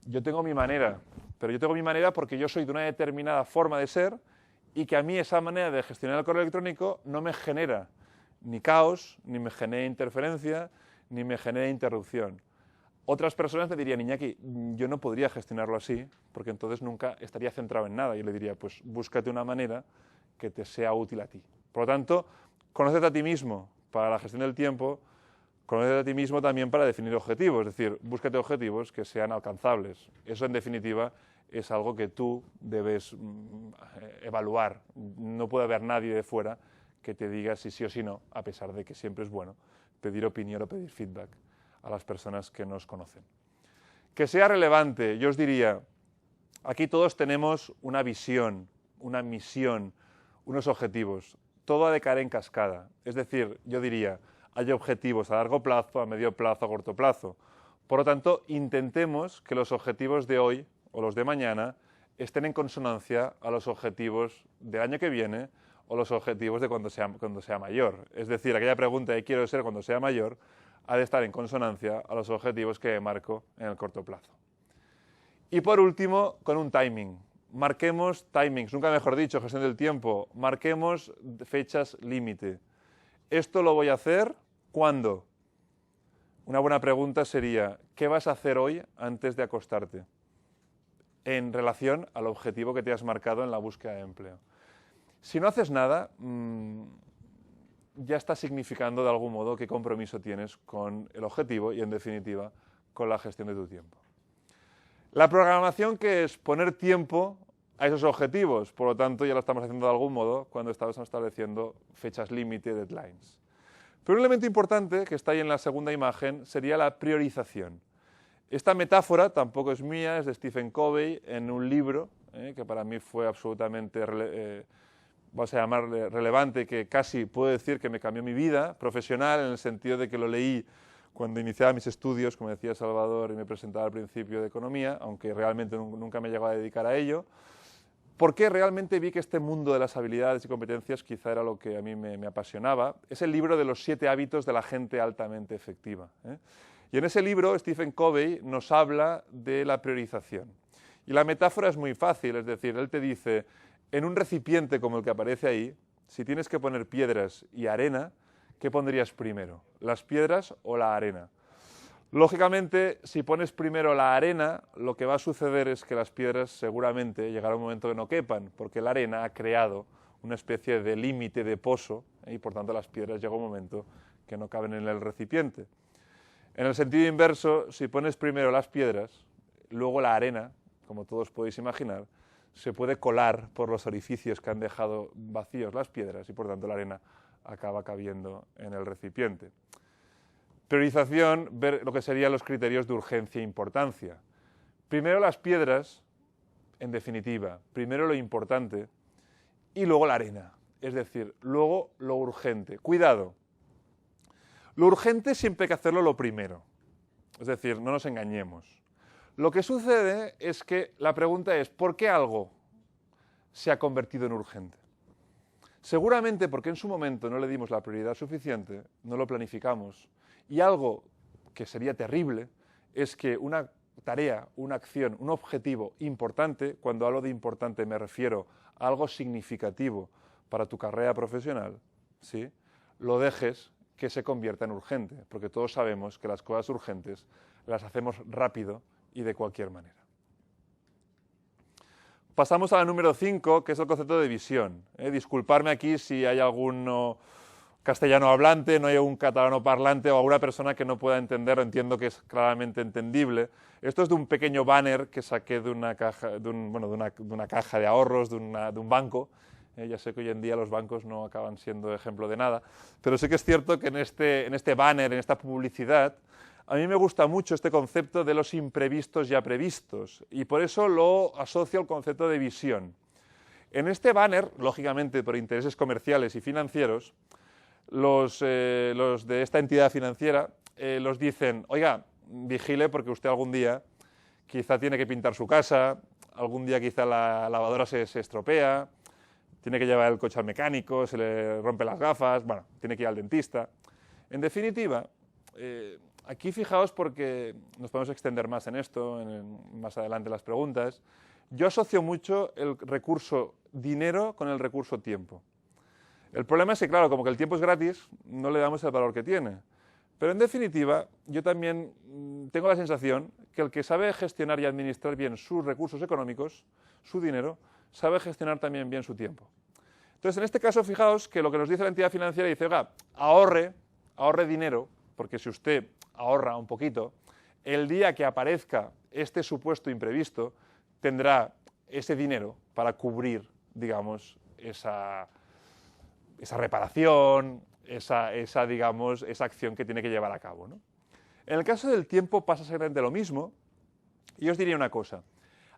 Yo tengo mi manera, pero yo tengo mi manera porque yo soy de una determinada forma de ser y que a mí esa manera de gestionar el correo electrónico no me genera ni caos, ni me genera interferencia, ni me genera interrupción. Otras personas me dirían, Iñaki, yo no podría gestionarlo así, porque entonces nunca estaría centrado en nada. Yo le diría, pues búscate una manera que te sea útil a ti. Por lo tanto, conócete a ti mismo para la gestión del tiempo, conócete a ti mismo también para definir objetivos, es decir, búscate objetivos que sean alcanzables. Eso, en definitiva, es algo que tú debes evaluar. No puede haber nadie de fuera que te diga si sí o si no, a pesar de que siempre es bueno pedir opinión o pedir feedback a las personas que nos conocen. Que sea relevante, yo os diría, aquí todos tenemos una visión, una misión, unos objetivos. Todo ha de caer en cascada. Es decir, yo diría, hay objetivos a largo plazo, a medio plazo, a corto plazo. Por lo tanto, intentemos que los objetivos de hoy o los de mañana estén en consonancia a los objetivos del año que viene o los objetivos de cuando sea mayor. Es decir, aquella pregunta de quiero ser cuando sea mayor ha de estar en consonancia a los objetivos que marco en el corto plazo. Y por último, con un timing. Marquemos timings, nunca mejor dicho, gestión del tiempo. Marquemos fechas límite. Esto lo voy a hacer ¿cuándo? Una buena pregunta sería, ¿qué vas a hacer hoy antes de acostarte? En relación al objetivo que te has marcado en la búsqueda de empleo. Si no haces nada, ya está significando de algún modo qué compromiso tienes con el objetivo y, en definitiva, con la gestión de tu tiempo. La programación, que es poner tiempo a esos objetivos, por lo tanto ya lo estamos haciendo de algún modo cuando estamos estableciendo fechas límite, deadlines. Pero un elemento importante que está ahí en la segunda imagen sería la priorización. Esta metáfora tampoco es mía, es de Stephen Covey en un libro que para mí fue absolutamente vamos a llamarle relevante, que casi puedo decir que me cambió mi vida profesional, en el sentido de que lo leí cuando iniciaba mis estudios, como decía Salvador, y me presentaba al principio de economía, aunque realmente nunca me llegó a dedicar a ello, porque realmente vi que este mundo de las habilidades y competencias quizá era lo que a mí me apasionaba. Es el libro de los 7 hábitos de la gente altamente efectiva. Y en ese libro Stephen Covey nos habla de la priorización. Y la metáfora es muy fácil, es decir, él te dice, en un recipiente como el que aparece ahí, si tienes que poner piedras y arena, ¿qué pondrías primero? ¿Las piedras o la arena? Lógicamente, si pones primero la arena, lo que va a suceder es que las piedras seguramente llegará un momento que no quepan, porque la arena ha creado una especie de límite de pozo y por tanto las piedras llega un momento que no caben en el recipiente. En el sentido inverso, si pones primero las piedras, luego la arena, como todos podéis imaginar, se puede colar por los orificios que han dejado vacíos las piedras y por tanto la arena acaba cabiendo en el recipiente. Priorización, ver lo que serían los criterios de urgencia e importancia. Primero las piedras, en definitiva, primero lo importante y luego la arena, es decir, luego lo urgente. Cuidado, lo urgente siempre hay que hacerlo lo primero, es decir, no nos engañemos. Lo que sucede es que la pregunta es, ¿por qué algo se ha convertido en urgente? Seguramente porque en su momento no le dimos la prioridad suficiente, no lo planificamos, y algo que sería terrible es que una tarea, una acción, un objetivo importante, cuando hablo de importante me refiero a algo significativo para tu carrera profesional, ¿sí?, lo dejes que se convierta en urgente, porque todos sabemos que las cosas urgentes las hacemos rápido y de cualquier manera. Pasamos a la número 5, que es el concepto de visión. Disculparme aquí si hay algún castellano hablante, no hay un catalano parlante o alguna persona que no pueda entender, entiendo que es claramente entendible. Esto es de un pequeño banner que saqué de una caja de una caja de ahorros, de un banco. Ya sé que hoy en día los bancos no acaban siendo ejemplo de nada, pero sí que es cierto que en este banner, en esta publicidad, a mí me gusta mucho este concepto de los imprevistos ya previstos y por eso lo asocio al concepto de visión. En este banner, lógicamente por intereses comerciales y financieros, los de esta entidad financiera los dicen, oiga, vigile porque usted algún día quizá tiene que pintar su casa, algún día quizá la lavadora se estropea, tiene que llevar el coche al mecánico, se le rompe las gafas, bueno, tiene que ir al dentista. En definitiva, aquí fijaos porque nos podemos extender más en esto, más adelante las preguntas. Yo asocio mucho el recurso dinero con el recurso tiempo. El problema es que, claro, como que el tiempo es gratis, no le damos el valor que tiene. Pero en definitiva, yo también tengo la sensación que el que sabe gestionar y administrar bien sus recursos económicos, su dinero, sabe gestionar también bien su tiempo. Entonces, en este caso, fijaos que lo que nos dice la entidad financiera dice, oiga, ahorre dinero, porque si usted ahorra un poquito, el día que aparezca este supuesto imprevisto, tendrá ese dinero para cubrir, digamos, esa reparación, esa acción que tiene que llevar a cabo, ¿no? En el caso del tiempo pasa exactamente lo mismo, y os diría una cosa.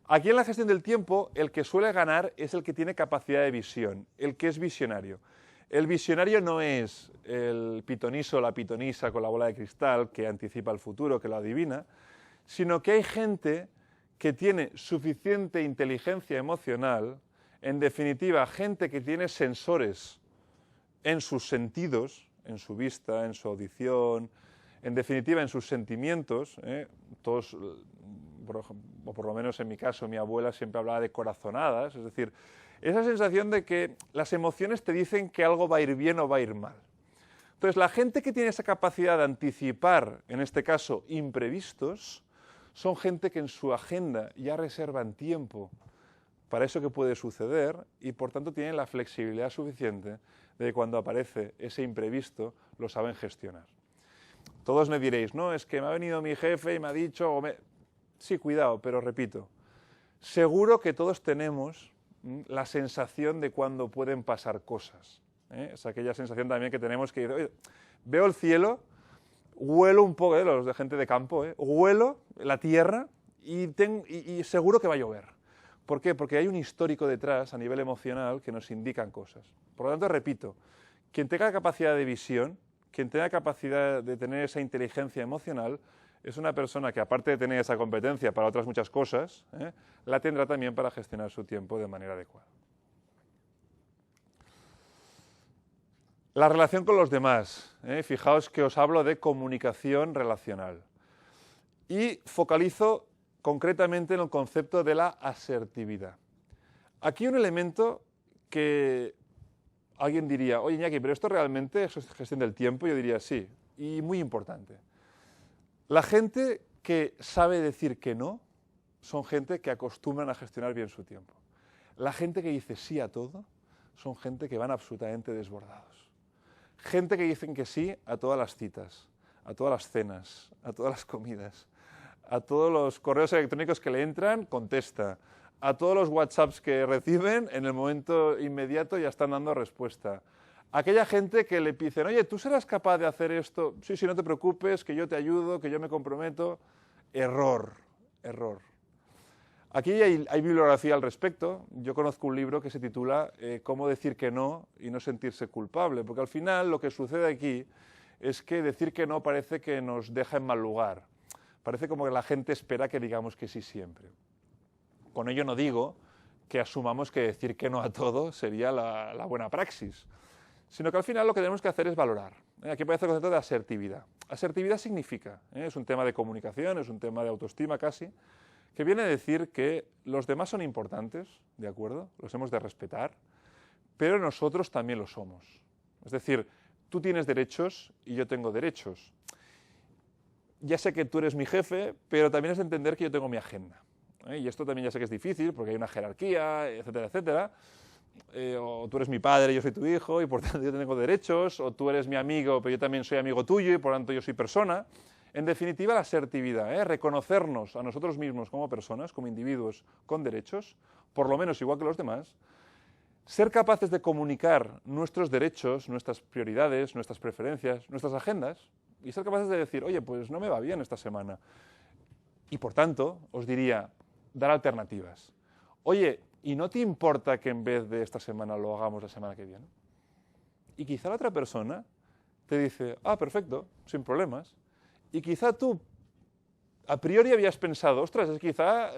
Aquí en la gestión del tiempo, el que suele ganar es el que tiene capacidad de visión, el que es visionario. El visionario no es el pitoniso o la pitonisa con la bola de cristal que anticipa el futuro, que lo adivina, sino que hay gente que tiene suficiente inteligencia emocional, en definitiva, gente que tiene sensores en sus sentidos, en su vista, en su audición, en definitiva, en sus sentimientos, todos, o por lo menos en mi caso, mi abuela siempre hablaba de corazonadas, es decir, esa sensación de que las emociones te dicen que algo va a ir bien o va a ir mal. Entonces, la gente que tiene esa capacidad de anticipar, en este caso, imprevistos, son gente que en su agenda ya reservan tiempo para eso que puede suceder y, por tanto, tienen la flexibilidad suficiente de que cuando aparece ese imprevisto lo saben gestionar. Todos me diréis, no, es que me ha venido mi jefe y me ha dicho... Sí, cuidado, pero repito, seguro que todos tenemos la sensación de cuando pueden pasar cosas. Es aquella sensación también que tenemos que decir, oye, veo el cielo, huelo un poco, los de gente de campo, huelo la tierra y seguro que va a llover. ¿Por qué? Porque hay un histórico detrás a nivel emocional que nos indican cosas. Por lo tanto, repito, quien tenga capacidad de visión, quien tenga capacidad de tener esa inteligencia emocional, es una persona que, aparte de tener esa competencia para otras muchas cosas, la tendrá también para gestionar su tiempo de manera adecuada. La relación con los demás. Fijaos que os hablo de comunicación relacional. Y focalizo concretamente en el concepto de la asertividad. Aquí un elemento que alguien diría, oye Iñaki, pero esto realmente es gestión del tiempo. Yo diría sí, y muy importante. La gente que sabe decir que no son gente que acostumbran a gestionar bien su tiempo. La gente que dice sí a todo son gente que van absolutamente desbordados. Gente que dicen que sí a todas las citas, a todas las cenas, a todas las comidas, a todos los correos electrónicos que le entran, contesta. A todos los WhatsApps que reciben, en el momento inmediato ya están dando respuesta. Aquella gente que le dicen, oye, ¿tú serás capaz de hacer esto? Sí, no te preocupes, que yo te ayudo, que yo me comprometo. Error. Aquí hay bibliografía al respecto. Yo conozco un libro que se titula Cómo decir que no y no sentirse culpable, porque al final lo que sucede aquí es que decir que no parece que nos deja en mal lugar. Parece como que la gente espera que digamos que sí siempre. Con ello no digo que asumamos que decir que no a todo sería la buena praxis, sino que al final lo que tenemos que hacer es valorar. Aquí aparece el concepto de asertividad. Asertividad significa, es un tema de comunicación, es un tema de autoestima casi, que viene a decir que los demás son importantes, ¿de acuerdo? Los hemos de respetar, pero nosotros también lo somos. Es decir, tú tienes derechos y yo tengo derechos. Ya sé que tú eres mi jefe, pero también es de entender que yo tengo mi agenda. Y esto también ya sé que es difícil, porque hay una jerarquía, etcétera, etcétera. O tú eres mi padre, yo soy tu hijo, y por tanto yo tengo derechos, o tú eres mi amigo, pero yo también soy amigo tuyo, y por tanto yo soy persona. En definitiva, la asertividad, reconocernos a nosotros mismos como personas, como individuos con derechos, por lo menos igual que los demás, ser capaces de comunicar nuestros derechos, nuestras prioridades, nuestras preferencias, nuestras agendas, y ser capaces de decir, oye, pues no me va bien esta semana. Y por tanto, os diría, dar alternativas. Oye, ¿y no te importa que en vez de esta semana lo hagamos la semana que viene? Y quizá la otra persona te dice, ah, perfecto, sin problemas. Y quizá tú, a priori habías pensado, ostras, quizá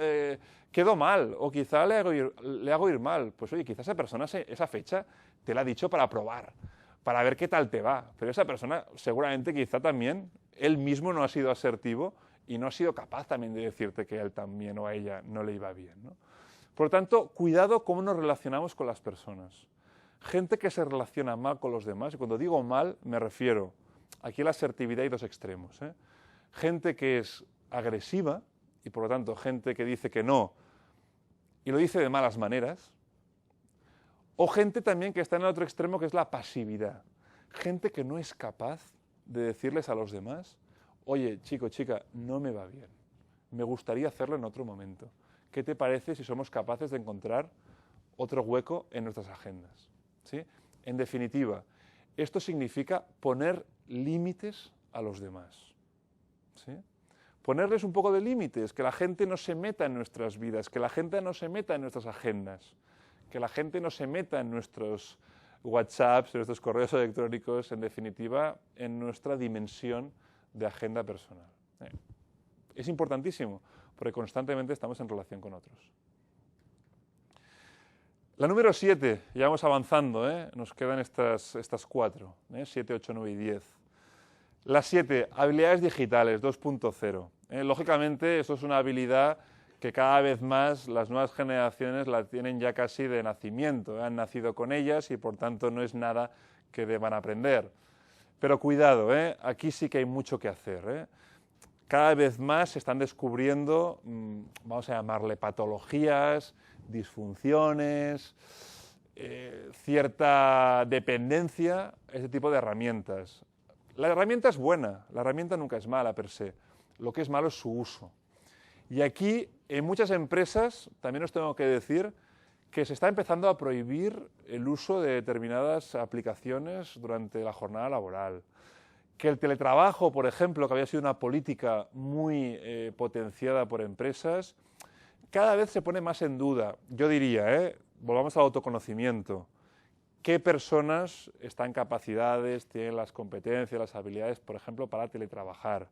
quedó mal, o quizá le hago ir mal. Pues oye, quizá esa persona esa fecha te la ha dicho para probar, para ver qué tal te va. Pero esa persona seguramente quizá también, él mismo no ha sido asertivo y no ha sido capaz también de decirte que a él también o a ella no le iba bien, ¿no? Por lo tanto, cuidado cómo nos relacionamos con las personas. Gente que se relaciona mal con los demás, y cuando digo mal me refiero, aquí en la asertividad hay dos extremos, ¿eh? Gente que es agresiva, y por lo tanto gente que dice que no, y lo dice de malas maneras, o gente también que está en el otro extremo, que es la pasividad. Gente que no es capaz de decirles a los demás, oye, chico, chica, no me va bien, me gustaría hacerlo en otro momento. ¿Qué te parece si somos capaces de encontrar otro hueco en nuestras agendas? ¿Sí? En definitiva, esto significa poner límites a los demás. ¿Sí? Ponerles un poco de límites, que la gente no se meta en nuestras vidas, que la gente no se meta en nuestras agendas, que la gente no se meta en nuestros WhatsApps, en nuestros correos electrónicos, en definitiva, en nuestra dimensión de agenda personal. Es importantísimo, porque constantemente estamos en relación con otros. La número 7, ya vamos avanzando, nos quedan estas 4, 7, 8, 9 y 10. La 7, habilidades digitales 2.0. Lógicamente, esto es una habilidad que cada vez más las nuevas generaciones la tienen ya casi de nacimiento, han nacido con ellas y por tanto no es nada que deban aprender. Pero cuidado, aquí sí que hay mucho que hacer. Cada vez más se están descubriendo, vamos a llamarle patologías, disfunciones, cierta dependencia a este tipo de herramientas. La herramienta es buena, la herramienta nunca es mala per se, lo que es malo es su uso. Y aquí, en muchas empresas, también os tengo que decir que se está empezando a prohibir el uso de determinadas aplicaciones durante la jornada laboral. Que el teletrabajo, por ejemplo, que había sido una política muy potenciada por empresas, cada vez se pone más en duda. Yo diría, volvamos al autoconocimiento. ¿Qué personas están en capacidades, tienen las competencias, las habilidades, por ejemplo, para teletrabajar?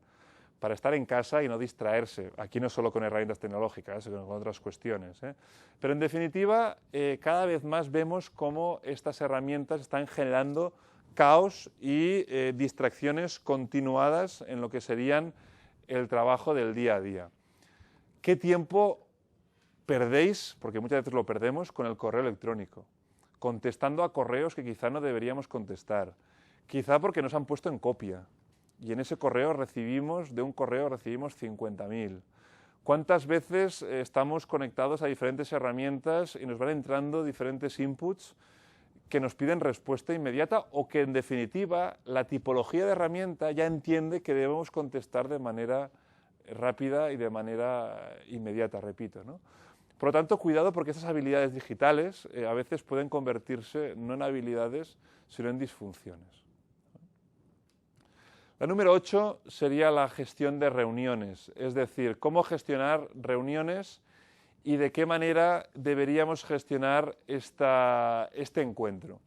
Para estar en casa y no distraerse. Aquí no solo con herramientas tecnológicas, sino con otras cuestiones. Pero en definitiva, cada vez más vemos cómo estas herramientas están generando caos y distracciones continuadas en lo que serían el trabajo del día a día. ¿Qué tiempo perdéis, porque muchas veces lo perdemos, con el correo electrónico? Contestando a correos que quizá no deberíamos contestar, quizá porque nos han puesto en copia. Y en ese correo de un correo recibimos 50.000. ¿Cuántas veces estamos conectados a diferentes herramientas y nos van entrando diferentes inputs que nos piden respuesta inmediata o que en definitiva la tipología de herramienta ya entiende que debemos contestar de manera rápida y de manera inmediata, repito, ¿no? Por lo tanto, cuidado porque esas habilidades digitales a veces pueden convertirse no en habilidades, sino en disfunciones. La número 8 sería la gestión de reuniones, es decir, cómo gestionar reuniones y de qué manera deberíamos gestionar este encuentro.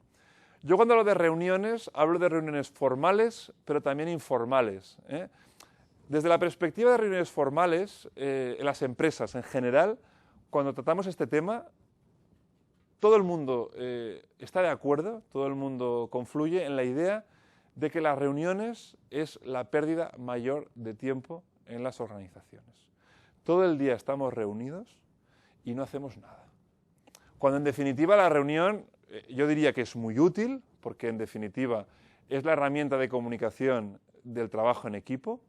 Yo cuando hablo de reuniones formales, pero también informales. Desde la perspectiva de reuniones formales, en las empresas en general, cuando tratamos este tema, todo el mundo está de acuerdo, todo el mundo confluye en la idea de que las reuniones es la pérdida mayor de tiempo en las organizaciones. Todo el día estamos reunidos y no hacemos nada. Cuando en definitiva la reunión, yo diría que es muy útil, porque en definitiva es la herramienta de comunicación del trabajo en equipo,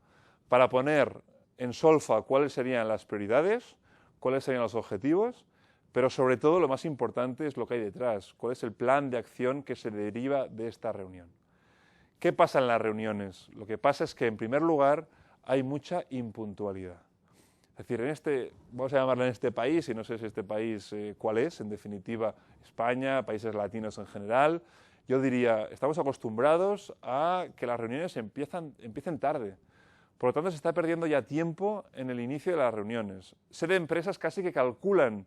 para poner en solfa cuáles serían las prioridades, cuáles serían los objetivos, pero sobre todo lo más importante es lo que hay detrás, cuál es el plan de acción que se deriva de esta reunión. ¿Qué pasa en las reuniones? Lo que pasa es que, en primer lugar, hay mucha impuntualidad. Es decir, vamos a llamarlo en este país, y no sé si este país cuál es, en definitiva España, países latinos en general, yo diría, estamos acostumbrados a que las reuniones empiecen tarde. Por lo tanto, se está perdiendo ya tiempo en el inicio de las reuniones. Sé de empresas casi que calculan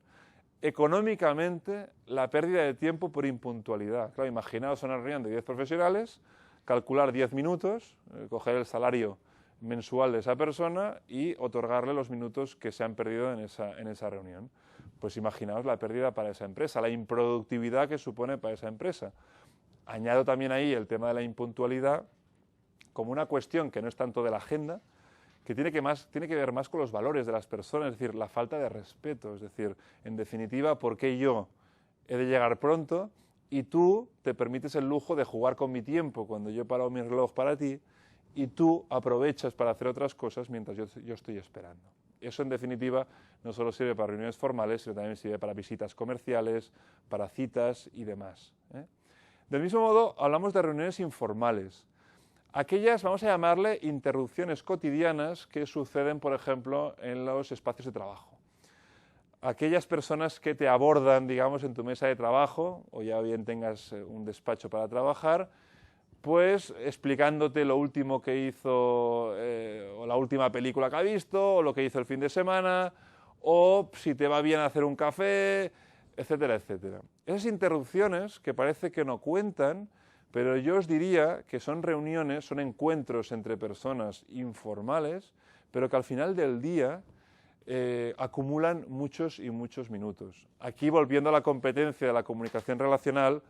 económicamente la pérdida de tiempo por impuntualidad. Claro, imaginaos una reunión de 10 profesionales, calcular 10 minutos, coger el salario mensual de esa persona y otorgarle los minutos que se han perdido en esa reunión. Pues imaginaos la pérdida para esa empresa, la improductividad que supone para esa empresa. Añado también ahí el tema de la impuntualidad como una cuestión que no es tanto de la agenda, que tiene que ver más con los valores de las personas, es decir, la falta de respeto, es decir, en definitiva, ¿por qué yo he de llegar pronto y tú te permites el lujo de jugar con mi tiempo cuando yo he parado mi reloj para ti y tú aprovechas para hacer otras cosas mientras yo estoy esperando? Eso, en definitiva, no solo sirve para reuniones formales, sino también sirve para visitas comerciales, para citas y demás, ¿eh? Del mismo modo, hablamos de reuniones informales. Aquellas, vamos a llamarle, interrupciones cotidianas que suceden, por ejemplo, en los espacios de trabajo. Aquellas personas que te abordan, digamos, en tu mesa de trabajo, o ya bien tengas un despacho para trabajar, pues explicándote lo último que hizo, o la última película que ha visto, o lo que hizo el fin de semana, o si te va bien hacer un café, etcétera, etcétera. Esas interrupciones que parece que no cuentan, pero yo os diría que son reuniones, son encuentros entre personas informales, pero que al final del día acumulan muchos y muchos minutos. Aquí, volviendo a la competencia de la comunicación relacional,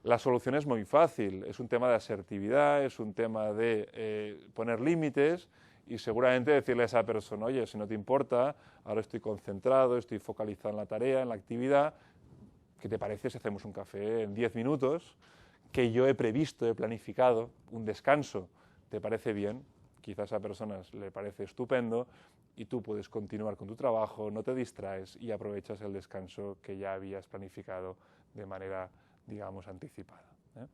la solución es muy fácil, es un tema de asertividad, es un tema de poner límites y seguramente decirle a esa persona, oye, si no te importa, ahora estoy concentrado, estoy focalizado en la tarea, en la actividad, ¿qué te parece si hacemos un café en 10 minutos? Que yo he previsto, he planificado un descanso, ¿te parece bien? Quizás a esa persona le parece estupendo y tú puedes continuar con tu trabajo, no te distraes y aprovechas el descanso que ya habías planificado de manera, digamos, anticipada, ¿eh?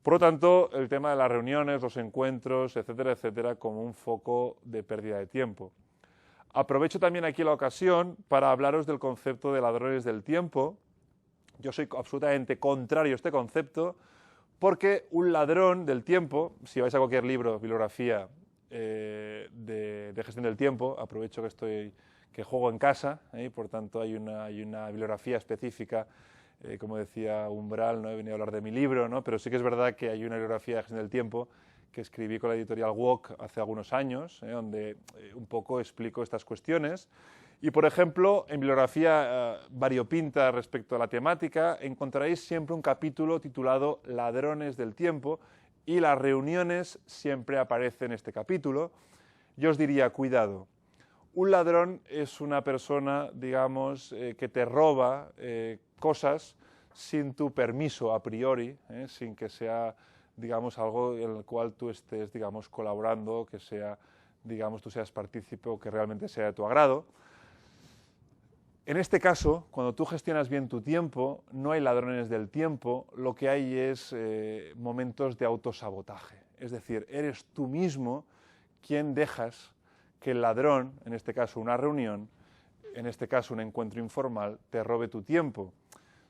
Por lo tanto, el tema de las reuniones, los encuentros, etcétera, etcétera, como un foco de pérdida de tiempo. Aprovecho también aquí la ocasión para hablaros del concepto de ladrones del tiempo. Yo soy absolutamente contrario a este concepto porque un ladrón del tiempo, si vais a cualquier libro, bibliografía de gestión del tiempo, aprovecho que juego en casa, y por tanto hay una bibliografía específica, como decía Umbral, no he venido a hablar de mi libro, ¿no? Pero sí que es verdad que hay una bibliografía de gestión del tiempo que escribí con la editorial Walk hace algunos años, donde un poco explico estas cuestiones. Y, por ejemplo, en bibliografía variopinta respecto a la temática, encontraréis siempre un capítulo titulado Ladrones del tiempo, y las reuniones siempre aparecen en este capítulo. Yo os diría, cuidado, un ladrón es una persona, digamos, que te roba cosas sin tu permiso a priori, sin que sea, digamos, algo en el cual tú estés, digamos, colaborando, que sea, digamos, tú seas partícipe o que realmente sea de tu agrado. En este caso, cuando tú gestionas bien tu tiempo, no hay ladrones del tiempo, lo que hay es momentos de autosabotaje. Es decir, eres tú mismo quien dejas que el ladrón, en este caso una reunión, en este caso un encuentro informal, te robe tu tiempo.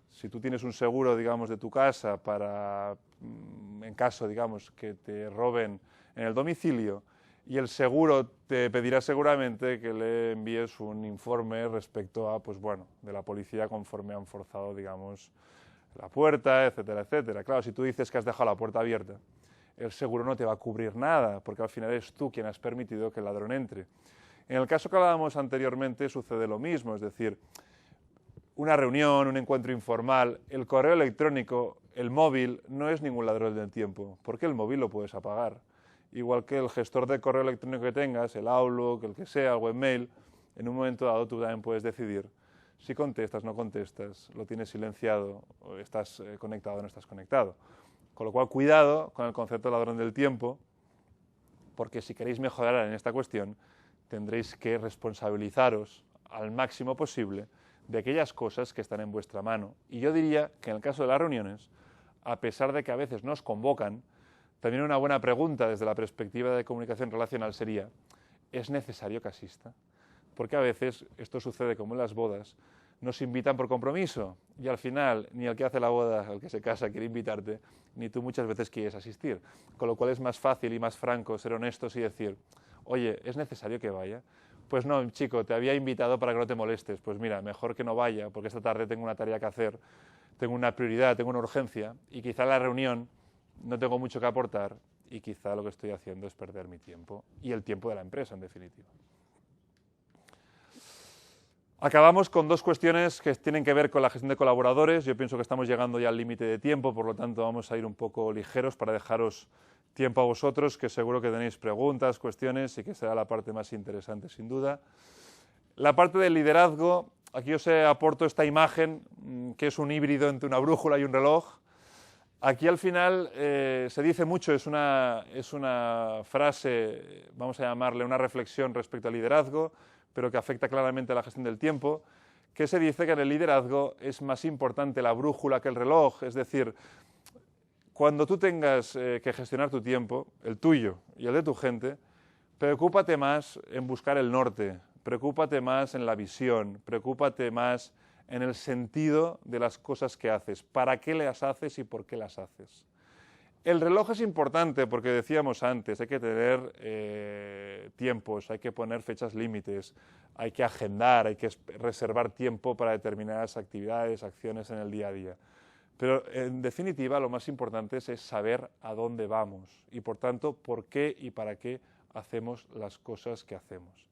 Si tú tienes un seguro, digamos, de tu casa para, en caso, digamos, que te roben en el domicilio, y el seguro te pedirá seguramente que le envíes un informe respecto a, pues bueno, de la policía conforme han forzado, digamos, la puerta, etcétera, etcétera. Claro, si tú dices que has dejado la puerta abierta, el seguro no te va a cubrir nada, porque al final eres tú quien has permitido que el ladrón entre. En el caso que hablábamos anteriormente sucede lo mismo, es decir, una reunión, un encuentro informal, el correo electrónico, el móvil, no es ningún ladrón del tiempo, porque el móvil lo puedes apagar. Igual que el gestor de correo electrónico que tengas, el Outlook, el que sea, el webmail, en un momento dado tú también puedes decidir si contestas, no contestas, lo tienes silenciado, o estás conectado o no estás conectado. Con lo cual, cuidado con el concepto de ladrón del tiempo, porque si queréis mejorar en esta cuestión, tendréis que responsabilizaros al máximo posible de aquellas cosas que están en vuestra mano. Y yo diría que en el caso de las reuniones, a pesar de que a veces nos convocan, también una buena pregunta desde la perspectiva de comunicación relacional sería, ¿es necesario que asista? Porque a veces esto sucede como en las bodas, nos invitan por compromiso y al final ni el que hace la boda, el que se casa, quiere invitarte, ni tú muchas veces quieres asistir. Con lo cual es más fácil y más franco ser honestos y decir, oye, ¿es necesario que vaya? Pues no, chico, te había invitado para que no te molestes. Pues mira, mejor que no vaya porque esta tarde tengo una tarea que hacer, tengo una prioridad, tengo una urgencia y quizá la reunión no tengo mucho que aportar y quizá lo que estoy haciendo es perder mi tiempo y el tiempo de la empresa, en definitiva. Acabamos con dos cuestiones que tienen que ver con la gestión de colaboradores. Yo pienso que estamos llegando ya al límite de tiempo, por lo tanto vamos a ir un poco ligeros para dejaros tiempo a vosotros, que seguro que tenéis preguntas, cuestiones y que será la parte más interesante sin duda. La parte del liderazgo, aquí os aporto esta imagen, que es un híbrido entre una brújula y un reloj. Aquí al final se dice mucho, es una frase, vamos a llamarle una reflexión respecto al liderazgo, pero que afecta claramente a la gestión del tiempo, que se dice que en el liderazgo es más importante la brújula que el reloj, es decir, cuando tú tengas que gestionar tu tiempo, el tuyo y el de tu gente, preocúpate más en buscar el norte, preocúpate más en la visión, preocúpate más en el sentido de las cosas que haces, para qué las haces y por qué las haces. El reloj es importante porque decíamos antes, hay que tener tiempos, hay que poner fechas límites, hay que agendar, hay que reservar tiempo para determinadas actividades, acciones en el día a día. Pero en definitiva lo más importante es saber a dónde vamos y por tanto por qué y para qué hacemos las cosas que hacemos.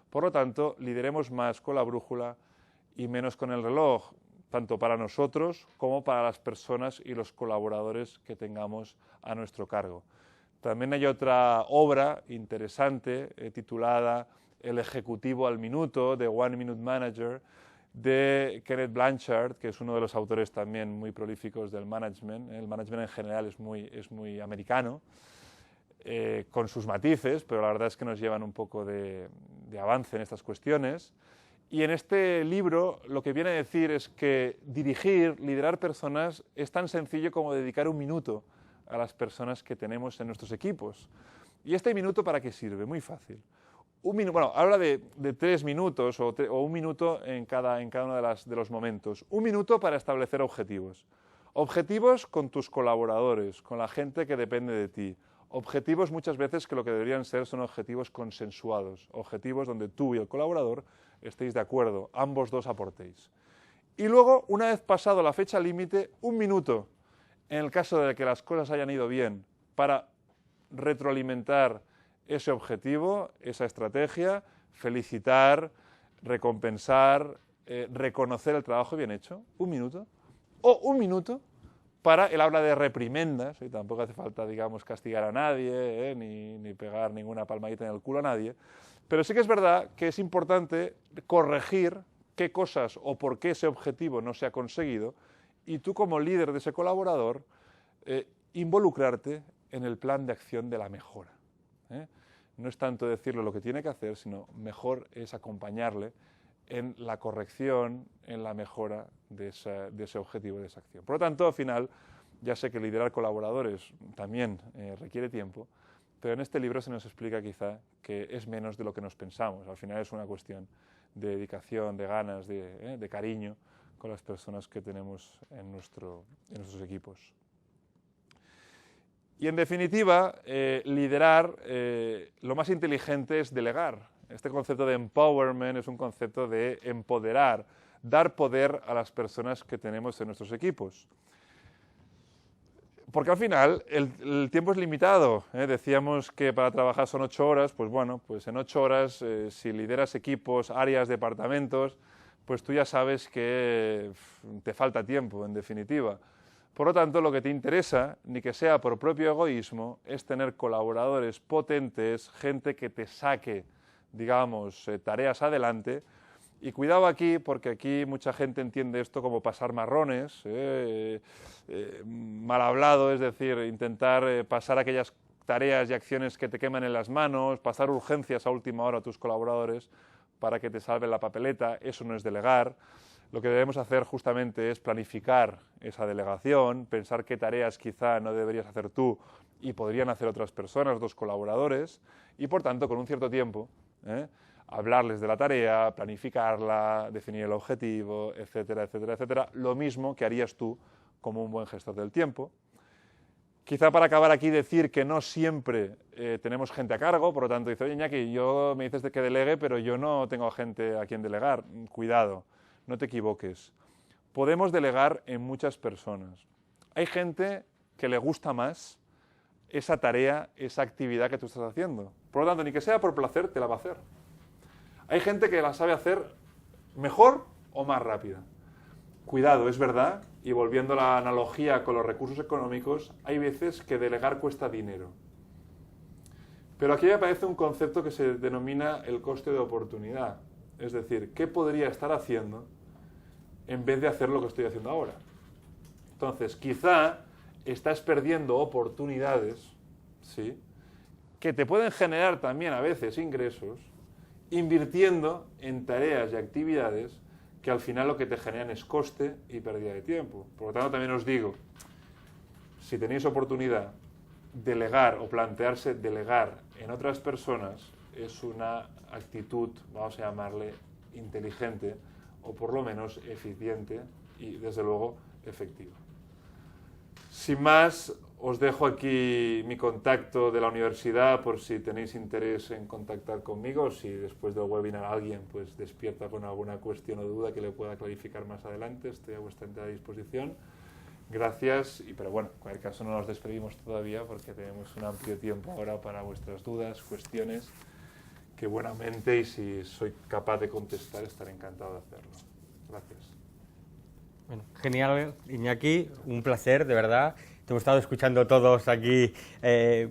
Por lo tanto, lideremos más con la brújula y menos con el reloj, tanto para nosotros como para las personas y los colaboradores que tengamos a nuestro cargo. También hay otra obra interesante titulada El ejecutivo al minuto, de One Minute Manager, de Kenneth Blanchard, que es uno de los autores también muy prolíficos del management. El management en general es muy americano, con sus matices, pero la verdad es que nos llevan un poco de avance en estas cuestiones. Y en este libro lo que viene a decir es que dirigir, liderar personas es tan sencillo como dedicar un minuto a las personas que tenemos en nuestros equipos. ¿Y este minuto para qué sirve? Muy fácil. Habla de 3 minutos o un minuto en cada uno de los momentos. Un minuto para establecer objetivos. Objetivos con tus colaboradores, con la gente que depende de ti. Objetivos muchas veces que lo que deberían ser son objetivos consensuados, objetivos donde tú y el colaborador estéis de acuerdo, ambos dos aportéis. Y luego, una vez pasado la fecha límite, un minuto, en el caso de que las cosas hayan ido bien, para retroalimentar ese objetivo, esa estrategia, felicitar, recompensar, reconocer el trabajo bien hecho, un minuto, o un minuto para, él habla de reprimendas, y tampoco hace falta, digamos, castigar a nadie, ni pegar ninguna palmadita en el culo a nadie, pero sí que es verdad que es importante corregir qué cosas o por qué ese objetivo no se ha conseguido y tú como líder de ese colaborador involucrarte en el plan de acción de la mejora. No es tanto decirle lo que tiene que hacer, sino mejor es acompañarle en la corrección, en la mejora de ese objetivo, de esa acción. Por lo tanto, al final, ya sé que liderar colaboradores también requiere tiempo, pero en este libro se nos explica quizá que es menos de lo que nos pensamos. Al final es una cuestión de dedicación, de ganas, de cariño con las personas que tenemos en nuestros equipos. Y en definitiva, liderar, lo más inteligente es delegar. Este concepto de empowerment es un concepto de empoderar, dar poder a las personas que tenemos en nuestros equipos. Porque al final el tiempo es limitado. Decíamos que para trabajar son 8 horas, pues bueno, pues en 8 horas, si lideras equipos, áreas, departamentos, pues tú ya sabes que te falta tiempo, en definitiva. Por lo tanto, lo que te interesa, ni que sea por propio egoísmo, es tener colaboradores potentes, gente que te saque, digamos, tareas adelante. Y cuidado aquí, porque aquí mucha gente entiende esto como pasar marrones, mal hablado, es decir, intentar pasar aquellas tareas y acciones que te queman en las manos, pasar urgencias a última hora a tus colaboradores para que te salven la papeleta, eso no es delegar. Lo que debemos hacer justamente es planificar esa delegación, pensar qué tareas quizá no deberías hacer tú y podrían hacer otras personas, 2 colaboradores, y por tanto con un cierto tiempo, hablarles de la tarea, planificarla, definir el objetivo, etcétera, etcétera, etcétera. Lo mismo que harías tú como un buen gestor del tiempo. Quizá para acabar aquí decir que no siempre tenemos gente a cargo, por lo tanto dice, oye Iñaki, me dices de que delegue, pero yo no tengo gente a quien delegar. Cuidado, no te equivoques. Podemos delegar en muchas personas. Hay gente que le gusta más esa tarea, esa actividad que tú estás haciendo. Por lo tanto, ni que sea por placer, te la va a hacer. Hay gente que la sabe hacer mejor o más rápida. Cuidado, es verdad, y volviendo a la analogía con los recursos económicos, hay veces que delegar cuesta dinero. Pero aquí me aparece un concepto que se denomina el coste de oportunidad. Es decir, ¿qué podría estar haciendo en vez de hacer lo que estoy haciendo ahora? Entonces, quizá estás perdiendo oportunidades, ¿sí?, que te pueden generar también a veces ingresos, invirtiendo en tareas y actividades que al final lo que te generan es coste y pérdida de tiempo. Por lo tanto, también os digo, si tenéis oportunidad, delegar o plantearse delegar en otras personas es una actitud, vamos a llamarle, inteligente o por lo menos eficiente y, desde luego, efectiva. Sin más, os dejo aquí mi contacto de la universidad por si tenéis interés en contactar conmigo, si después del webinar alguien pues despierta con alguna cuestión o duda que le pueda clarificar más adelante, estoy a vuestra entera disposición. Gracias, pero bueno, en cualquier caso no nos despedimos todavía porque tenemos un amplio tiempo ahora para vuestras dudas, cuestiones, que buenamente y si soy capaz de contestar estaré encantado de hacerlo. Gracias. Bueno, genial, Iñaki, un placer, de verdad. Te hemos estado escuchando todos aquí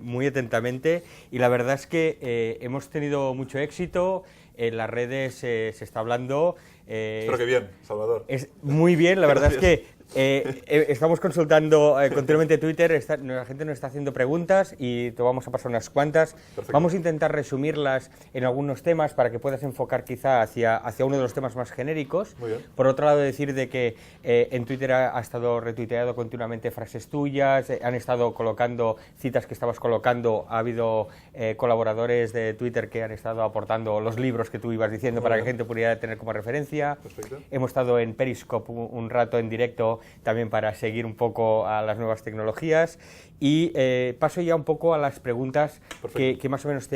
muy atentamente y la verdad es que hemos tenido mucho éxito, en las redes se está hablando. Espero que bien, Salvador. Es muy bien, la verdad es que estamos consultando continuamente Twitter, la gente nos está haciendo preguntas y te vamos a pasar unas cuantas. Perfecto. Vamos a intentar resumirlas en algunos temas para que puedas enfocar quizá hacia uno de los temas más genéricos. Muy bien. Por otro lado, decir de que en Twitter ha estado retuiteado continuamente frases tuyas, han estado colocando citas que estabas colocando, ha habido colaboradores de Twitter que han estado aportando los libros que tú ibas diciendo para que la gente pudiera tener como referencia. Perfecto. Hemos estado en Periscope un rato en directo también para seguir un poco a las nuevas tecnologías y paso ya un poco a las preguntas que más o menos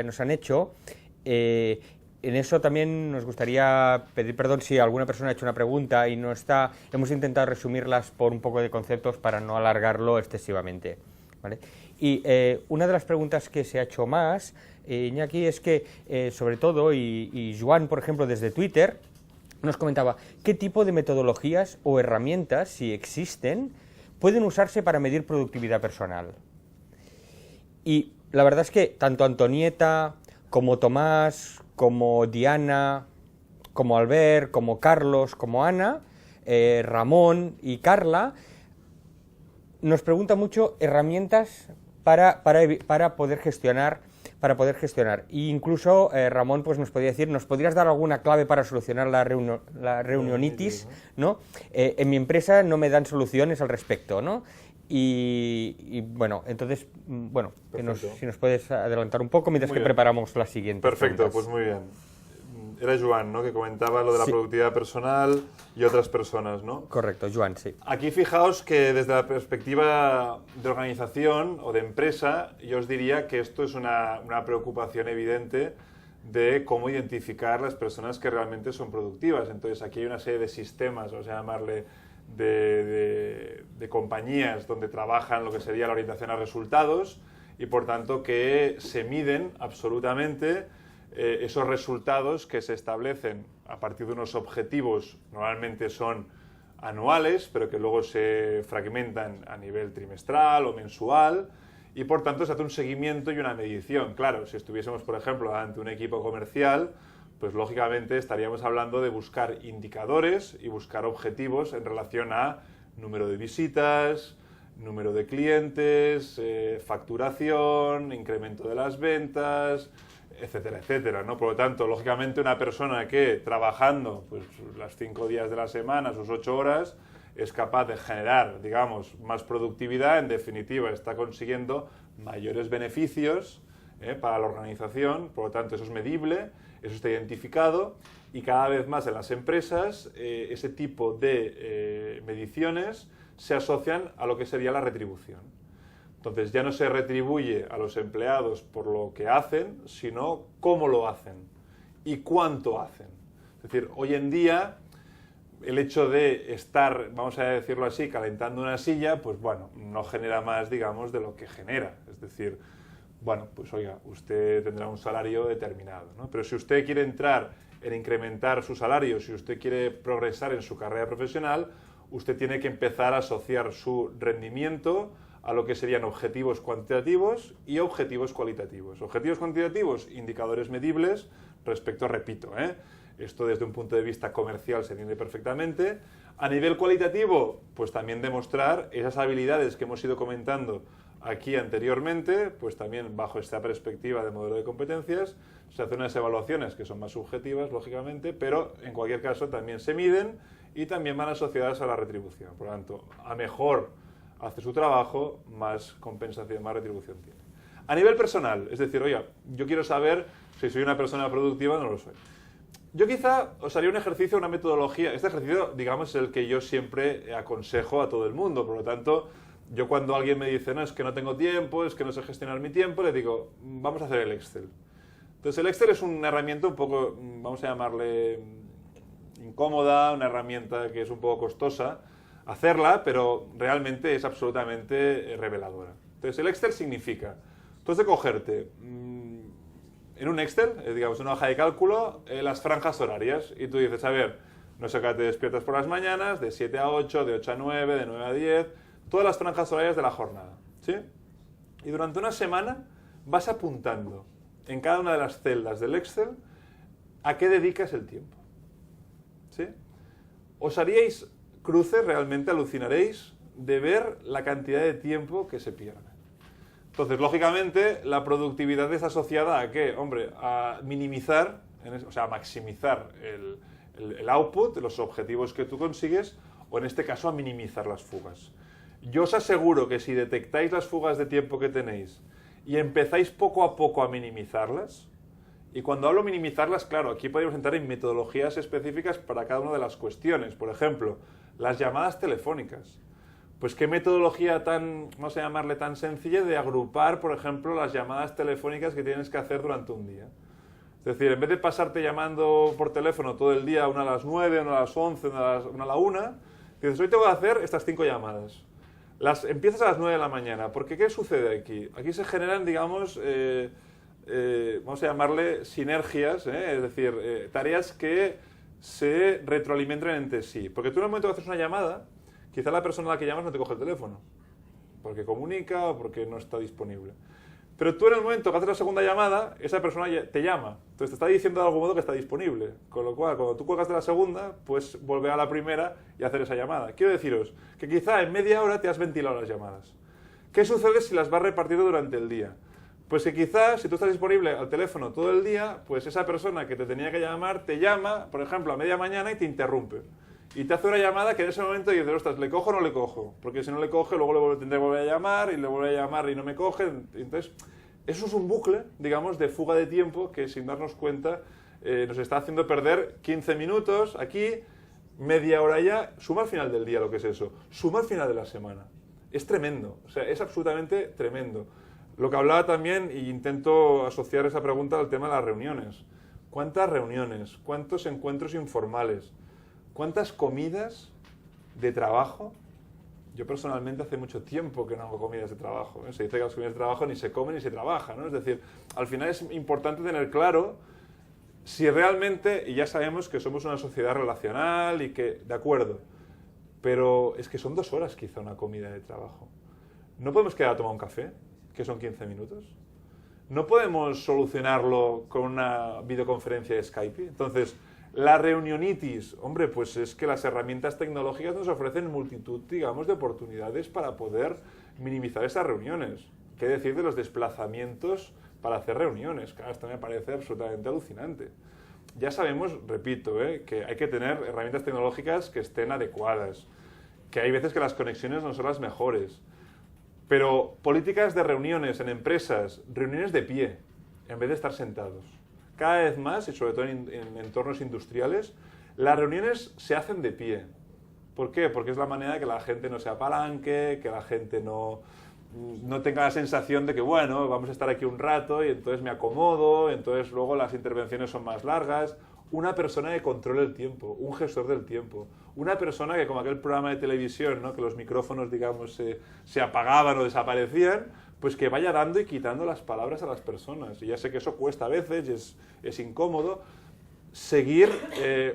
nos han hecho. En eso también nos gustaría pedir perdón si alguna persona ha hecho una pregunta y no está. Hemos intentado resumirlas por un poco de conceptos para no alargarlo excesivamente, ¿vale? Y una de las preguntas que se ha hecho más, Iñaki, es que sobre todo, y Joan, por ejemplo, desde Twitter, nos comentaba qué tipo de metodologías o herramientas, si existen, pueden usarse para medir productividad personal. Y la verdad es que tanto Antonieta, como Tomás, como Diana, como Albert, como Carlos, como Ana, Ramón y Carla, nos preguntan mucho herramientas para poder gestionar. E incluso Ramón pues nos podría decir, ¿nos podrías dar alguna clave para solucionar la reunionitis? ¿No? En mi empresa no me dan soluciones al respecto, ¿no? Y bueno, entonces, bueno, si nos puedes adelantar un poco mientras que preparamos la siguiente. Perfecto, pues muy bien. Era Joan, ¿no?, que comentaba lo de la productividad personal y otras personas, ¿no? Correcto, Joan, sí. Aquí fijaos que desde la perspectiva de organización o de empresa, yo os diría que esto es una preocupación evidente de cómo identificar las personas que realmente son productivas. Entonces aquí hay una serie de sistemas, o sea, llamarle de compañías donde trabajan lo que sería la orientación a resultados y por tanto que se miden absolutamente esos resultados que se establecen a partir de unos objetivos, normalmente son anuales, pero que luego se fragmentan a nivel trimestral o mensual, y por tanto se hace un seguimiento y una medición. Claro, si estuviésemos, por ejemplo, ante un equipo comercial, pues lógicamente estaríamos hablando de buscar indicadores y buscar objetivos en relación a número de visitas, número de clientes, facturación, incremento de las ventas, etcétera, etcétera, ¿no? Por lo tanto, lógicamente, una persona que trabajando pues, las 5 días de la semana, sus 8 horas, es capaz de generar, digamos, más productividad, en definitiva, está consiguiendo mayores beneficios para la organización, por lo tanto, eso es medible, eso está identificado, y cada vez más en las empresas ese tipo de mediciones se asocian a lo que sería la retribución. Entonces ya no se retribuye a los empleados por lo que hacen, sino cómo lo hacen y cuánto hacen. Es decir, hoy en día el hecho de estar, vamos a decirlo así, calentando una silla, pues bueno, no genera más, digamos, de lo que genera. Es decir, bueno, pues oiga, usted tendrá un salario determinado, ¿no? Pero si usted quiere entrar en incrementar su salario, si usted quiere progresar en su carrera profesional, usted tiene que empezar a asociar su rendimiento a lo que serían objetivos cuantitativos y objetivos cualitativos. Objetivos cuantitativos, indicadores medibles respecto, repito, esto desde un punto de vista comercial se entiende perfectamente. A nivel cualitativo, pues también demostrar esas habilidades que hemos ido comentando aquí anteriormente, pues también bajo esta perspectiva de modelo de competencias, se hacen unas evaluaciones que son más subjetivas, lógicamente, pero en cualquier caso también se miden y también van asociadas a la retribución. Por lo tanto, a mejor hace su trabajo, más compensación, más retribución tiene. A nivel personal, es decir, oiga, yo quiero saber si soy una persona productiva o no lo soy. Yo quizá os haría un ejercicio, una metodología. Este ejercicio, digamos, es el que yo siempre aconsejo a todo el mundo. Por lo tanto, yo cuando alguien me dice, no, es que no tengo tiempo, es que no sé gestionar mi tiempo, le digo, vamos a hacer el Excel. Entonces, el Excel es una herramienta un poco, vamos a llamarle incómoda, una herramienta que es un poco costosa hacerla, pero realmente es absolutamente reveladora. Entonces, el Excel significa, tú has de cogerte en un Excel, digamos, una hoja de cálculo, las franjas horarias, y tú dices, a ver, no sé qué te despiertas por las mañanas, de 7 a 8, de 8 a 9, de 9 a 10, todas las franjas horarias de la jornada, ¿sí? Y durante una semana vas apuntando en cada una de las celdas del Excel a qué dedicas el tiempo, ¿sí? Os haríais cruces, realmente alucinaréis de ver la cantidad de tiempo que se pierde. Entonces, lógicamente, la productividad es asociada a ¿qué? Hombre, a minimizar, o sea, a maximizar el output, los objetivos que tú consigues, o en este caso a minimizar las fugas. Yo os aseguro que si detectáis las fugas de tiempo que tenéis y empezáis poco a poco a minimizarlas, y cuando hablo minimizarlas, claro, aquí podemos entrar en metodologías específicas para cada una de las cuestiones. Por ejemplo, las llamadas telefónicas. Pues qué metodología tan, vamos a llamarle, tan sencilla de agrupar, por ejemplo, las llamadas telefónicas que tienes que hacer durante un día. Es decir, en vez de pasarte llamando por teléfono todo el día, una a las 9, una a las 11, una a la 1, dices, hoy tengo que hacer estas 5 llamadas. Empiezas a las 9 de la mañana, porque ¿qué sucede aquí? Aquí se generan, digamos, vamos a llamarle sinergias, es decir, tareas que se retroalimentan entre sí. Porque tú en el momento que haces una llamada, quizá la persona a la que llamas no te coge el teléfono, porque comunica o porque no está disponible. Pero tú en el momento que haces la segunda llamada, esa persona te llama. Entonces te está diciendo de algún modo que está disponible. Con lo cual, cuando tú cuelgas de la segunda, pues volver a la primera y hacer esa llamada. Quiero deciros que quizá en media hora te has ventilado las llamadas. ¿Qué sucede si las vas repartiendo durante el día? Pues que quizás, si tú estás disponible al teléfono todo el día, pues esa persona que te tenía que llamar te llama, por ejemplo, a media mañana y te interrumpe. Y te hace una llamada que en ese momento dices, ostras, ¿le cojo o no le cojo? Porque si no le coge, luego le tendré que volver a llamar y le vuelve a llamar y no me coge. Entonces, eso es un bucle, digamos, de fuga de tiempo que sin darnos cuenta nos está haciendo perder 15 minutos aquí, media hora ya. Suma al final del día lo que es eso. Suma al final de la semana. Es tremendo, o sea, es absolutamente tremendo. Lo que hablaba también, y intento asociar esa pregunta al tema de las reuniones. ¿Cuántas reuniones? ¿Cuántos encuentros informales? ¿Cuántas comidas de trabajo? Yo personalmente hace mucho tiempo que no hago comidas de trabajo. Se dice que las comidas de trabajo ni se comen ni se trabaja, ¿no? Es decir, al final es importante tener claro si realmente, y ya sabemos que somos una sociedad relacional y que, de acuerdo, pero es que son 2 horas quizá una comida de trabajo. ¿No podemos quedar a tomar un café, que son 15 minutos? ¿No podemos solucionarlo con una videoconferencia de Skype? Entonces, la reunionitis, hombre, pues es que las herramientas tecnológicas nos ofrecen multitud, digamos, de oportunidades para poder minimizar esas reuniones. ¿Qué decir de los desplazamientos para hacer reuniones? Claro, esto me parece absolutamente alucinante. Ya sabemos, repito, que hay que tener herramientas tecnológicas que estén adecuadas, que hay veces que las conexiones no son las mejores, pero políticas de reuniones en empresas, reuniones de pie, en vez de estar sentados. Cada vez más, y sobre todo en entornos industriales, las reuniones se hacen de pie. ¿Por qué? Porque es la manera de que la gente no se apalanque, que la gente no tenga la sensación de que, bueno, vamos a estar aquí un rato y entonces me acomodo, entonces luego las intervenciones son más largas. una persona que controle el tiempo, un gestor del tiempo, una persona que, como aquel programa de televisión, ¿no? Que los micrófonos, digamos, se apagaban o desaparecían, pues que vaya dando y quitando las palabras a las personas. Y ya sé que eso cuesta a veces, es incómodo. Seguir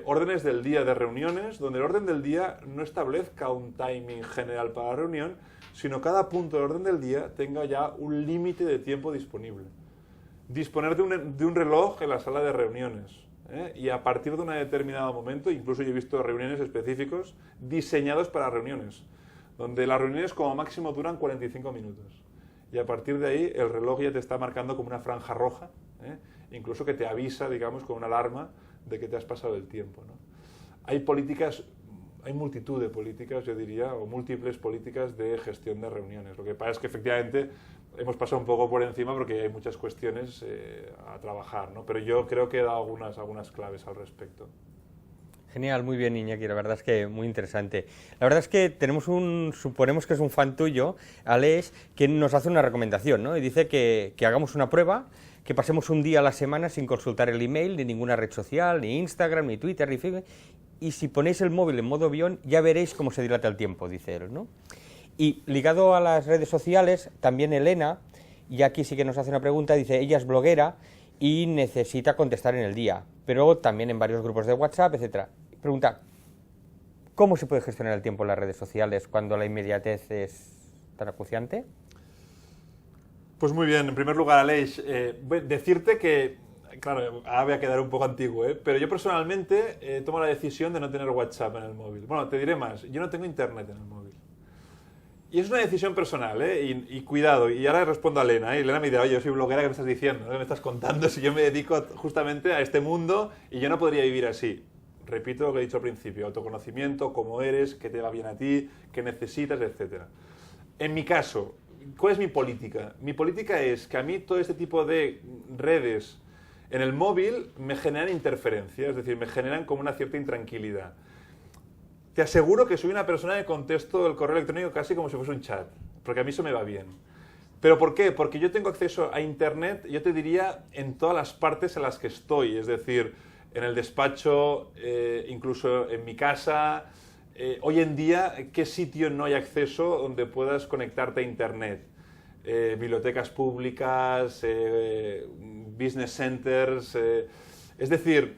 órdenes del día de reuniones, donde el orden del día no establezca un timing general para la reunión, sino cada punto del orden del día tenga ya un límite de tiempo disponible. Disponer de un reloj en la sala de reuniones, y a partir de un determinado momento, incluso yo he visto reuniones específicos diseñados para reuniones, donde las reuniones como máximo duran 45 minutos. Y a partir de ahí el reloj ya te está marcando como una franja roja, incluso que te avisa, digamos, con una alarma de que te has pasado el tiempo, ¿no? Hay políticas, hay multitud de políticas, yo diría, o múltiples políticas de gestión de reuniones. Lo que pasa es que efectivamente hemos pasado un poco por encima porque hay muchas cuestiones a trabajar, ¿no? Pero yo creo que he dado algunas claves al respecto. Genial, muy bien, Iñaki, la verdad es que muy interesante. La verdad es que suponemos que es un fan tuyo, Aleix, que nos hace una recomendación, ¿no? Y dice que hagamos una prueba, que pasemos un día a la semana sin consultar el email, ni ninguna red social, ni Instagram, ni Twitter, ni Facebook, y si ponéis el móvil en modo avión, ya veréis cómo se dilata el tiempo, dice él, ¿no? Y ligado a las redes sociales, también Elena, y aquí sí que nos hace una pregunta, dice, ella es bloguera y necesita contestar en el día, pero también en varios grupos de WhatsApp, etcétera. Pregunta, ¿cómo se puede gestionar el tiempo en las redes sociales cuando la inmediatez es tan acuciante? Pues muy bien, en primer lugar, Aleix, decirte que, claro, ahora voy a quedar un poco antiguo, pero yo personalmente tomo la decisión de no tener WhatsApp en el móvil. Bueno, te diré más, yo no tengo internet en el móvil. Y es una decisión personal, y cuidado, y ahora respondo a Elena, y Elena me dirá, oye, yo soy bloguera, ¿qué me estás diciendo? ¿Qué me estás contando? Si yo me dedico justamente a este mundo y yo no podría vivir así. Repito lo que he dicho al principio, autoconocimiento, cómo eres, qué te va bien a ti, qué necesitas, etc. En mi caso, ¿cuál es mi política? Mi política es que a mí todo este tipo de redes en el móvil me generan interferencia, es decir, me generan como una cierta intranquilidad. Te aseguro que soy una persona que contesto el correo electrónico casi como si fuese un chat, porque a mí eso me va bien. ¿Pero por qué? Porque yo tengo acceso a Internet, yo te diría, en todas las partes en las que estoy, es decir, en el despacho, incluso en mi casa. Hoy en día, ¿qué sitio no hay acceso donde puedas conectarte a Internet? Bibliotecas públicas, business centers. Es decir,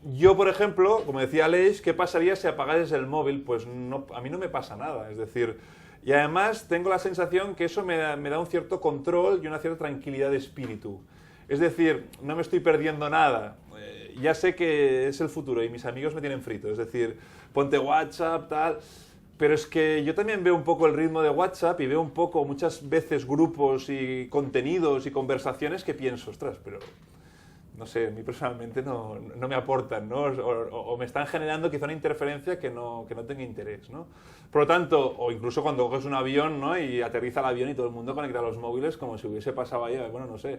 yo, por ejemplo, como decía Aleix, ¿qué pasaría si apagases el móvil? Pues no, a mí no me pasa nada. Es decir, y además tengo la sensación que eso me da un cierto control y una cierta tranquilidad de espíritu. Es decir, no me estoy perdiendo nada. Ya sé que es el futuro y mis amigos me tienen frito. Es decir, ponte WhatsApp, tal. Pero es que yo también veo un poco el ritmo de WhatsApp y veo un poco muchas veces grupos y contenidos y conversaciones que pienso, ostras, pero no sé, a mí personalmente no me aportan, ¿no? O me están generando quizá una interferencia que no tenga interés, ¿no? Por lo tanto, o incluso cuando coges un avión, ¿no? Y aterriza el avión y todo el mundo conecta los móviles como si hubiese pasado ahí, bueno, no sé,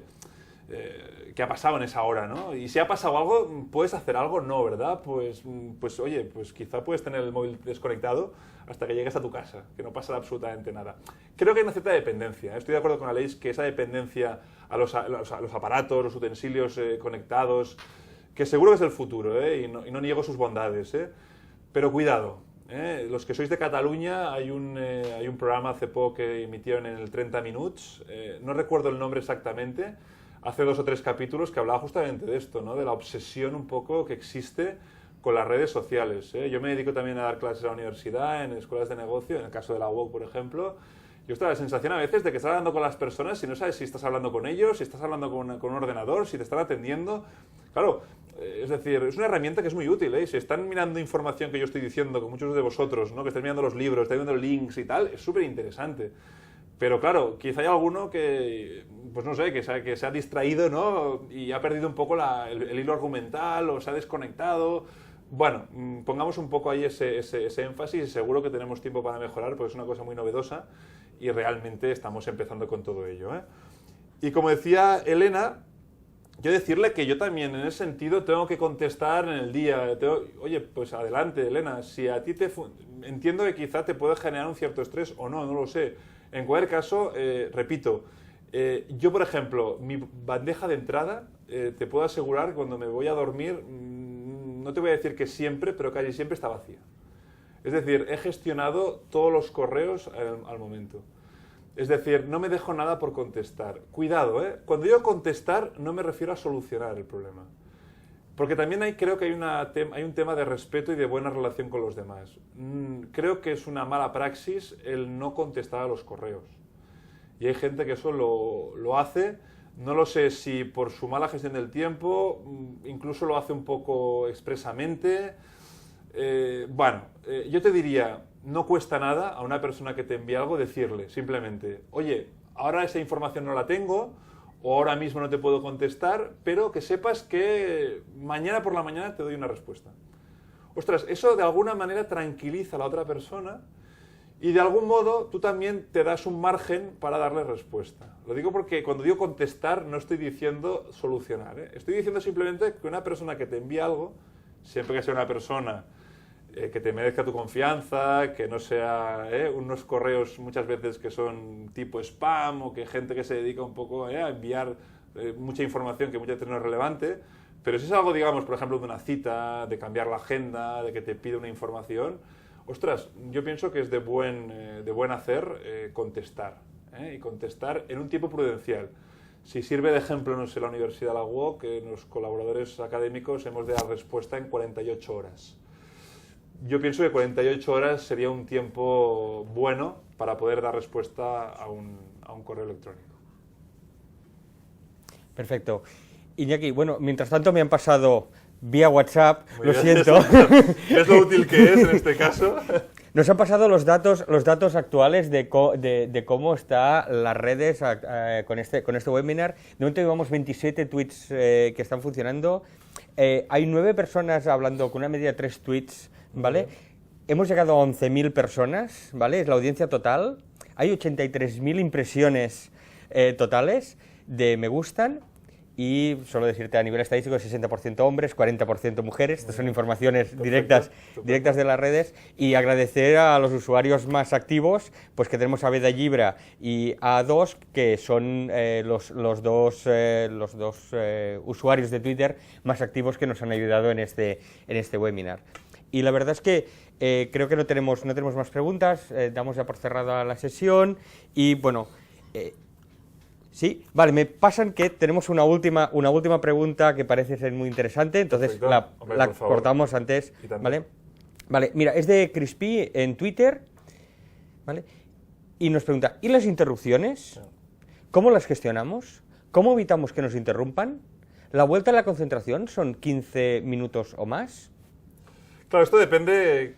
¿qué ha pasado en esa hora, ¿no? Y si ha pasado algo, ¿puedes hacer algo? No, ¿verdad? Pues oye, pues quizá puedes tener el móvil desconectado hasta que llegues a tu casa, que no pasa absolutamente nada. Creo que hay una cierta dependencia. Estoy de acuerdo con Aleix que esa dependencia a los aparatos, los utensilios conectados, que seguro que es el futuro, y no niego sus bondades, pero cuidado. Los que sois de Cataluña, hay un programa hace poco que emitieron en el 30 Minuts, no recuerdo el nombre exactamente, hace 2 o 3 capítulos que hablaba justamente de esto, ¿no? De la obsesión un poco que existe con las redes sociales. Yo me dedico también a dar clases a la universidad, en escuelas de negocio, en el caso de la UOC, por ejemplo. Y ostras, la sensación a veces de que estás hablando con las personas y no sabes si estás hablando con ellos, si estás hablando con un ordenador, si te están atendiendo. Claro, es decir, es una herramienta que es muy útil, Si están mirando información que yo estoy diciendo, con muchos de vosotros, ¿no? Que estén mirando los libros, estén viendo links y tal, es súper interesante. Pero claro, quizá hay alguno que, pues no sé, que se ha distraído, ¿no? Y ha perdido un poco el hilo argumental o se ha desconectado. Bueno, pongamos un poco ahí ese énfasis y seguro que tenemos tiempo para mejorar porque es una cosa muy novedosa y realmente estamos empezando con todo ello, Y como decía Elena, yo decirle que yo también en ese sentido tengo que contestar en el día. Oye, pues adelante, Elena, si a ti entiendo que quizá te puede generar un cierto estrés o no lo sé. En cualquier caso, repito, yo por ejemplo, mi bandeja de entrada, te puedo asegurar que cuando me voy a dormir no te voy a decir que siempre, pero casi siempre está vacía. Es decir, he gestionado todos los correos al momento. Es decir, no me dejo nada por contestar. Cuidado, ¿eh? Cuando digo contestar, no me refiero a solucionar el problema. Porque también creo que hay un tema de respeto y de buena relación con los demás. Creo que es una mala praxis el no contestar a los correos. Y hay gente que eso lo hace, no lo sé si por su mala gestión del tiempo, incluso lo hace un poco expresamente. Yo te diría, no cuesta nada a una persona que te envía algo decirle simplemente, oye, ahora esa información no la tengo, o ahora mismo no te puedo contestar, pero que sepas que mañana por la mañana te doy una respuesta. Ostras, eso de alguna manera tranquiliza a la otra persona y de algún modo tú también te das un margen para darle respuesta. Lo digo porque cuando digo contestar no estoy diciendo solucionar, ¿eh? Estoy diciendo simplemente que una persona que te envía algo, siempre que sea una persona que te merezca tu confianza, que no sea unos correos muchas veces que son tipo spam o que gente que se dedica un poco a enviar mucha información que muchas veces no es relevante, pero si es algo, digamos, por ejemplo, de una cita, de cambiar la agenda, de que te pide una información, ostras, yo pienso que es de buen hacer contestar, y contestar en un tiempo prudencial. Si sirve de ejemplo, no sé, la Universidad de la UOC, que los colaboradores académicos hemos de dar respuesta en 48 horas. Yo pienso que 48 horas sería un tiempo bueno para poder dar respuesta a un correo electrónico. Perfecto. Iñaki, bueno, mientras tanto me han pasado vía WhatsApp, lo siento. Es lo útil que es en este caso. Nos han pasado los datos actuales de cómo están las redes con este webinar. De momento llevamos 27 tweets que están funcionando. Hay 9 personas hablando con una media de 3 tweets, ¿vale? Hemos llegado a 11.000 personas, ¿vale? Es la audiencia total. Hay 83.000 impresiones totales de me gustan. Y solo decirte a nivel estadístico, 60% hombres, 40% mujeres. Estas son informaciones directas de las redes. Y agradecer a los usuarios más activos, pues que tenemos a Beda Llibra y a A2, que son los dos usuarios de Twitter más activos que nos han ayudado en este webinar. Y la verdad es que creo que no tenemos más preguntas. Damos ya por cerrada la sesión. Y bueno... Sí, vale, me pasan que tenemos una última pregunta que parece ser muy interesante, entonces la cortamos antes, ¿vale? Vale, mira, es de Crispy en Twitter, ¿vale? Y nos pregunta, ¿y las interrupciones? ¿Cómo las gestionamos? ¿Cómo evitamos que nos interrumpan? ¿La vuelta a la concentración son 15 minutos o más? Claro, esto depende,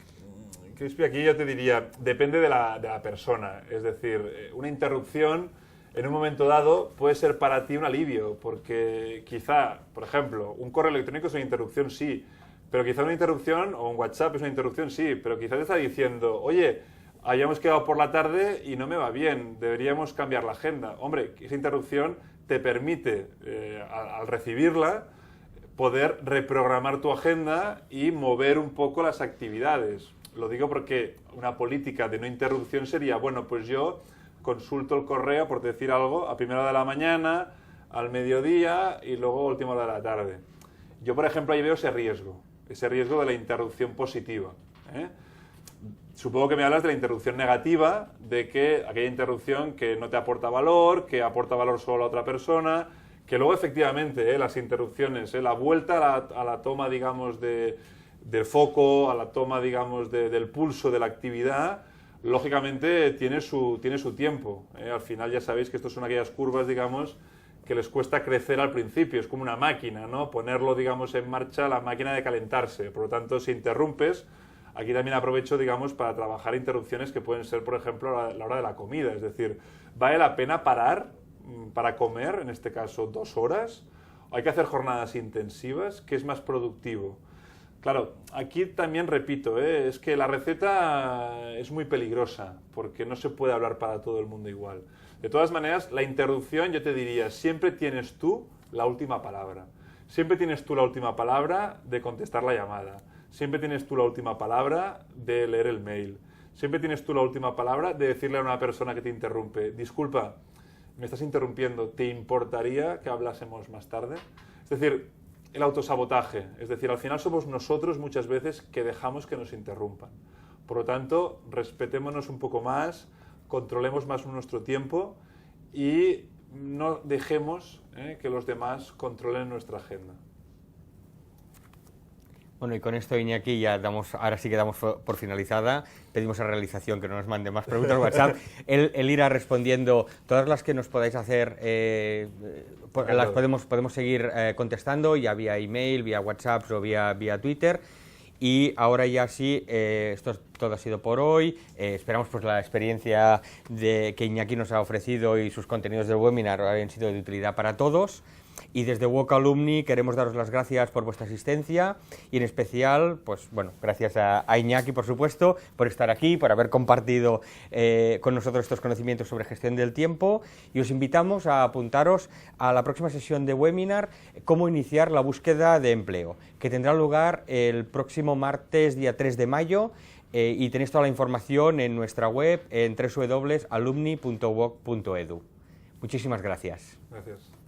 Crispy, aquí yo te diría, depende de la persona, es decir, una interrupción... En un momento dado puede ser para ti un alivio, porque quizá, por ejemplo, un correo electrónico es una interrupción, sí, pero quizá una interrupción, o un WhatsApp es una interrupción, sí, pero quizá te está diciendo, oye, hayamos quedado por la tarde y no me va bien, deberíamos cambiar la agenda. Hombre, esa interrupción te permite, al recibirla, poder reprogramar tu agenda y mover un poco las actividades. Lo digo porque una política de no interrupción sería, bueno, pues yo... consulto el correo, por decir algo, a primera hora de la mañana, al mediodía y luego a última hora de la tarde. Yo, por ejemplo, ahí veo ese riesgo de la interrupción positiva, ¿eh? Supongo que me hablas de la interrupción negativa, de que aquella interrupción que no te aporta valor, que aporta valor solo a la otra persona, que luego efectivamente las interrupciones, la vuelta a la toma, digamos, del foco, a la toma, digamos, del pulso de la actividad, lógicamente tiene su tiempo. Al final ya sabéis que estos son aquellas curvas, digamos, que les cuesta crecer al principio. Es como una máquina, ¿no? Ponerlo, digamos, en marcha, la máquina de calentarse. Por lo tanto, si interrumpes, aquí también aprovecho, digamos, para trabajar interrupciones que pueden ser, por ejemplo, a la hora de la comida. Es decir, ¿vale la pena parar para comer, en este caso 2 horas? ¿Hay que hacer jornadas intensivas? ¿Qué es más productivo? Claro, aquí también repito, es que la receta es muy peligrosa porque no se puede hablar para todo el mundo igual. De todas maneras, la interrupción, yo te diría, siempre tienes tú la última palabra. Siempre tienes tú la última palabra de contestar la llamada. Siempre tienes tú la última palabra de leer el mail. Siempre tienes tú la última palabra de decirle a una persona que te interrumpe, disculpa, me estás interrumpiendo, ¿te importaría que hablásemos más tarde? Es decir, el autosabotaje. Es decir, al final somos nosotros muchas veces que dejamos que nos interrumpan. Por lo tanto, respetémonos un poco más, controlemos más nuestro tiempo y no dejemos que los demás controlen nuestra agenda. Bueno, y con esto, Iñaki, ya ahora sí que damos por finalizada. Pedimos a realización que no nos mande más preguntas al WhatsApp. Él irá respondiendo todas las que nos podáis hacer, las podemos seguir contestando, ya vía email, vía WhatsApp o vía Twitter. Y ahora ya sí, esto todo ha sido por hoy. Esperamos pues la experiencia que Iñaki nos ha ofrecido y sus contenidos del webinar hayan sido de utilidad para todos. Y desde WOC Alumni queremos daros las gracias por vuestra asistencia y en especial, pues bueno, gracias a Iñaki, por supuesto, por estar aquí, por haber compartido con nosotros estos conocimientos sobre gestión del tiempo, y os invitamos a apuntaros a la próxima sesión de webinar, cómo iniciar la búsqueda de empleo, que tendrá lugar el próximo martes, día 3 de mayo, y tenéis toda la información en nuestra web en www.alumni.woc.edu. Muchísimas gracias. Gracias.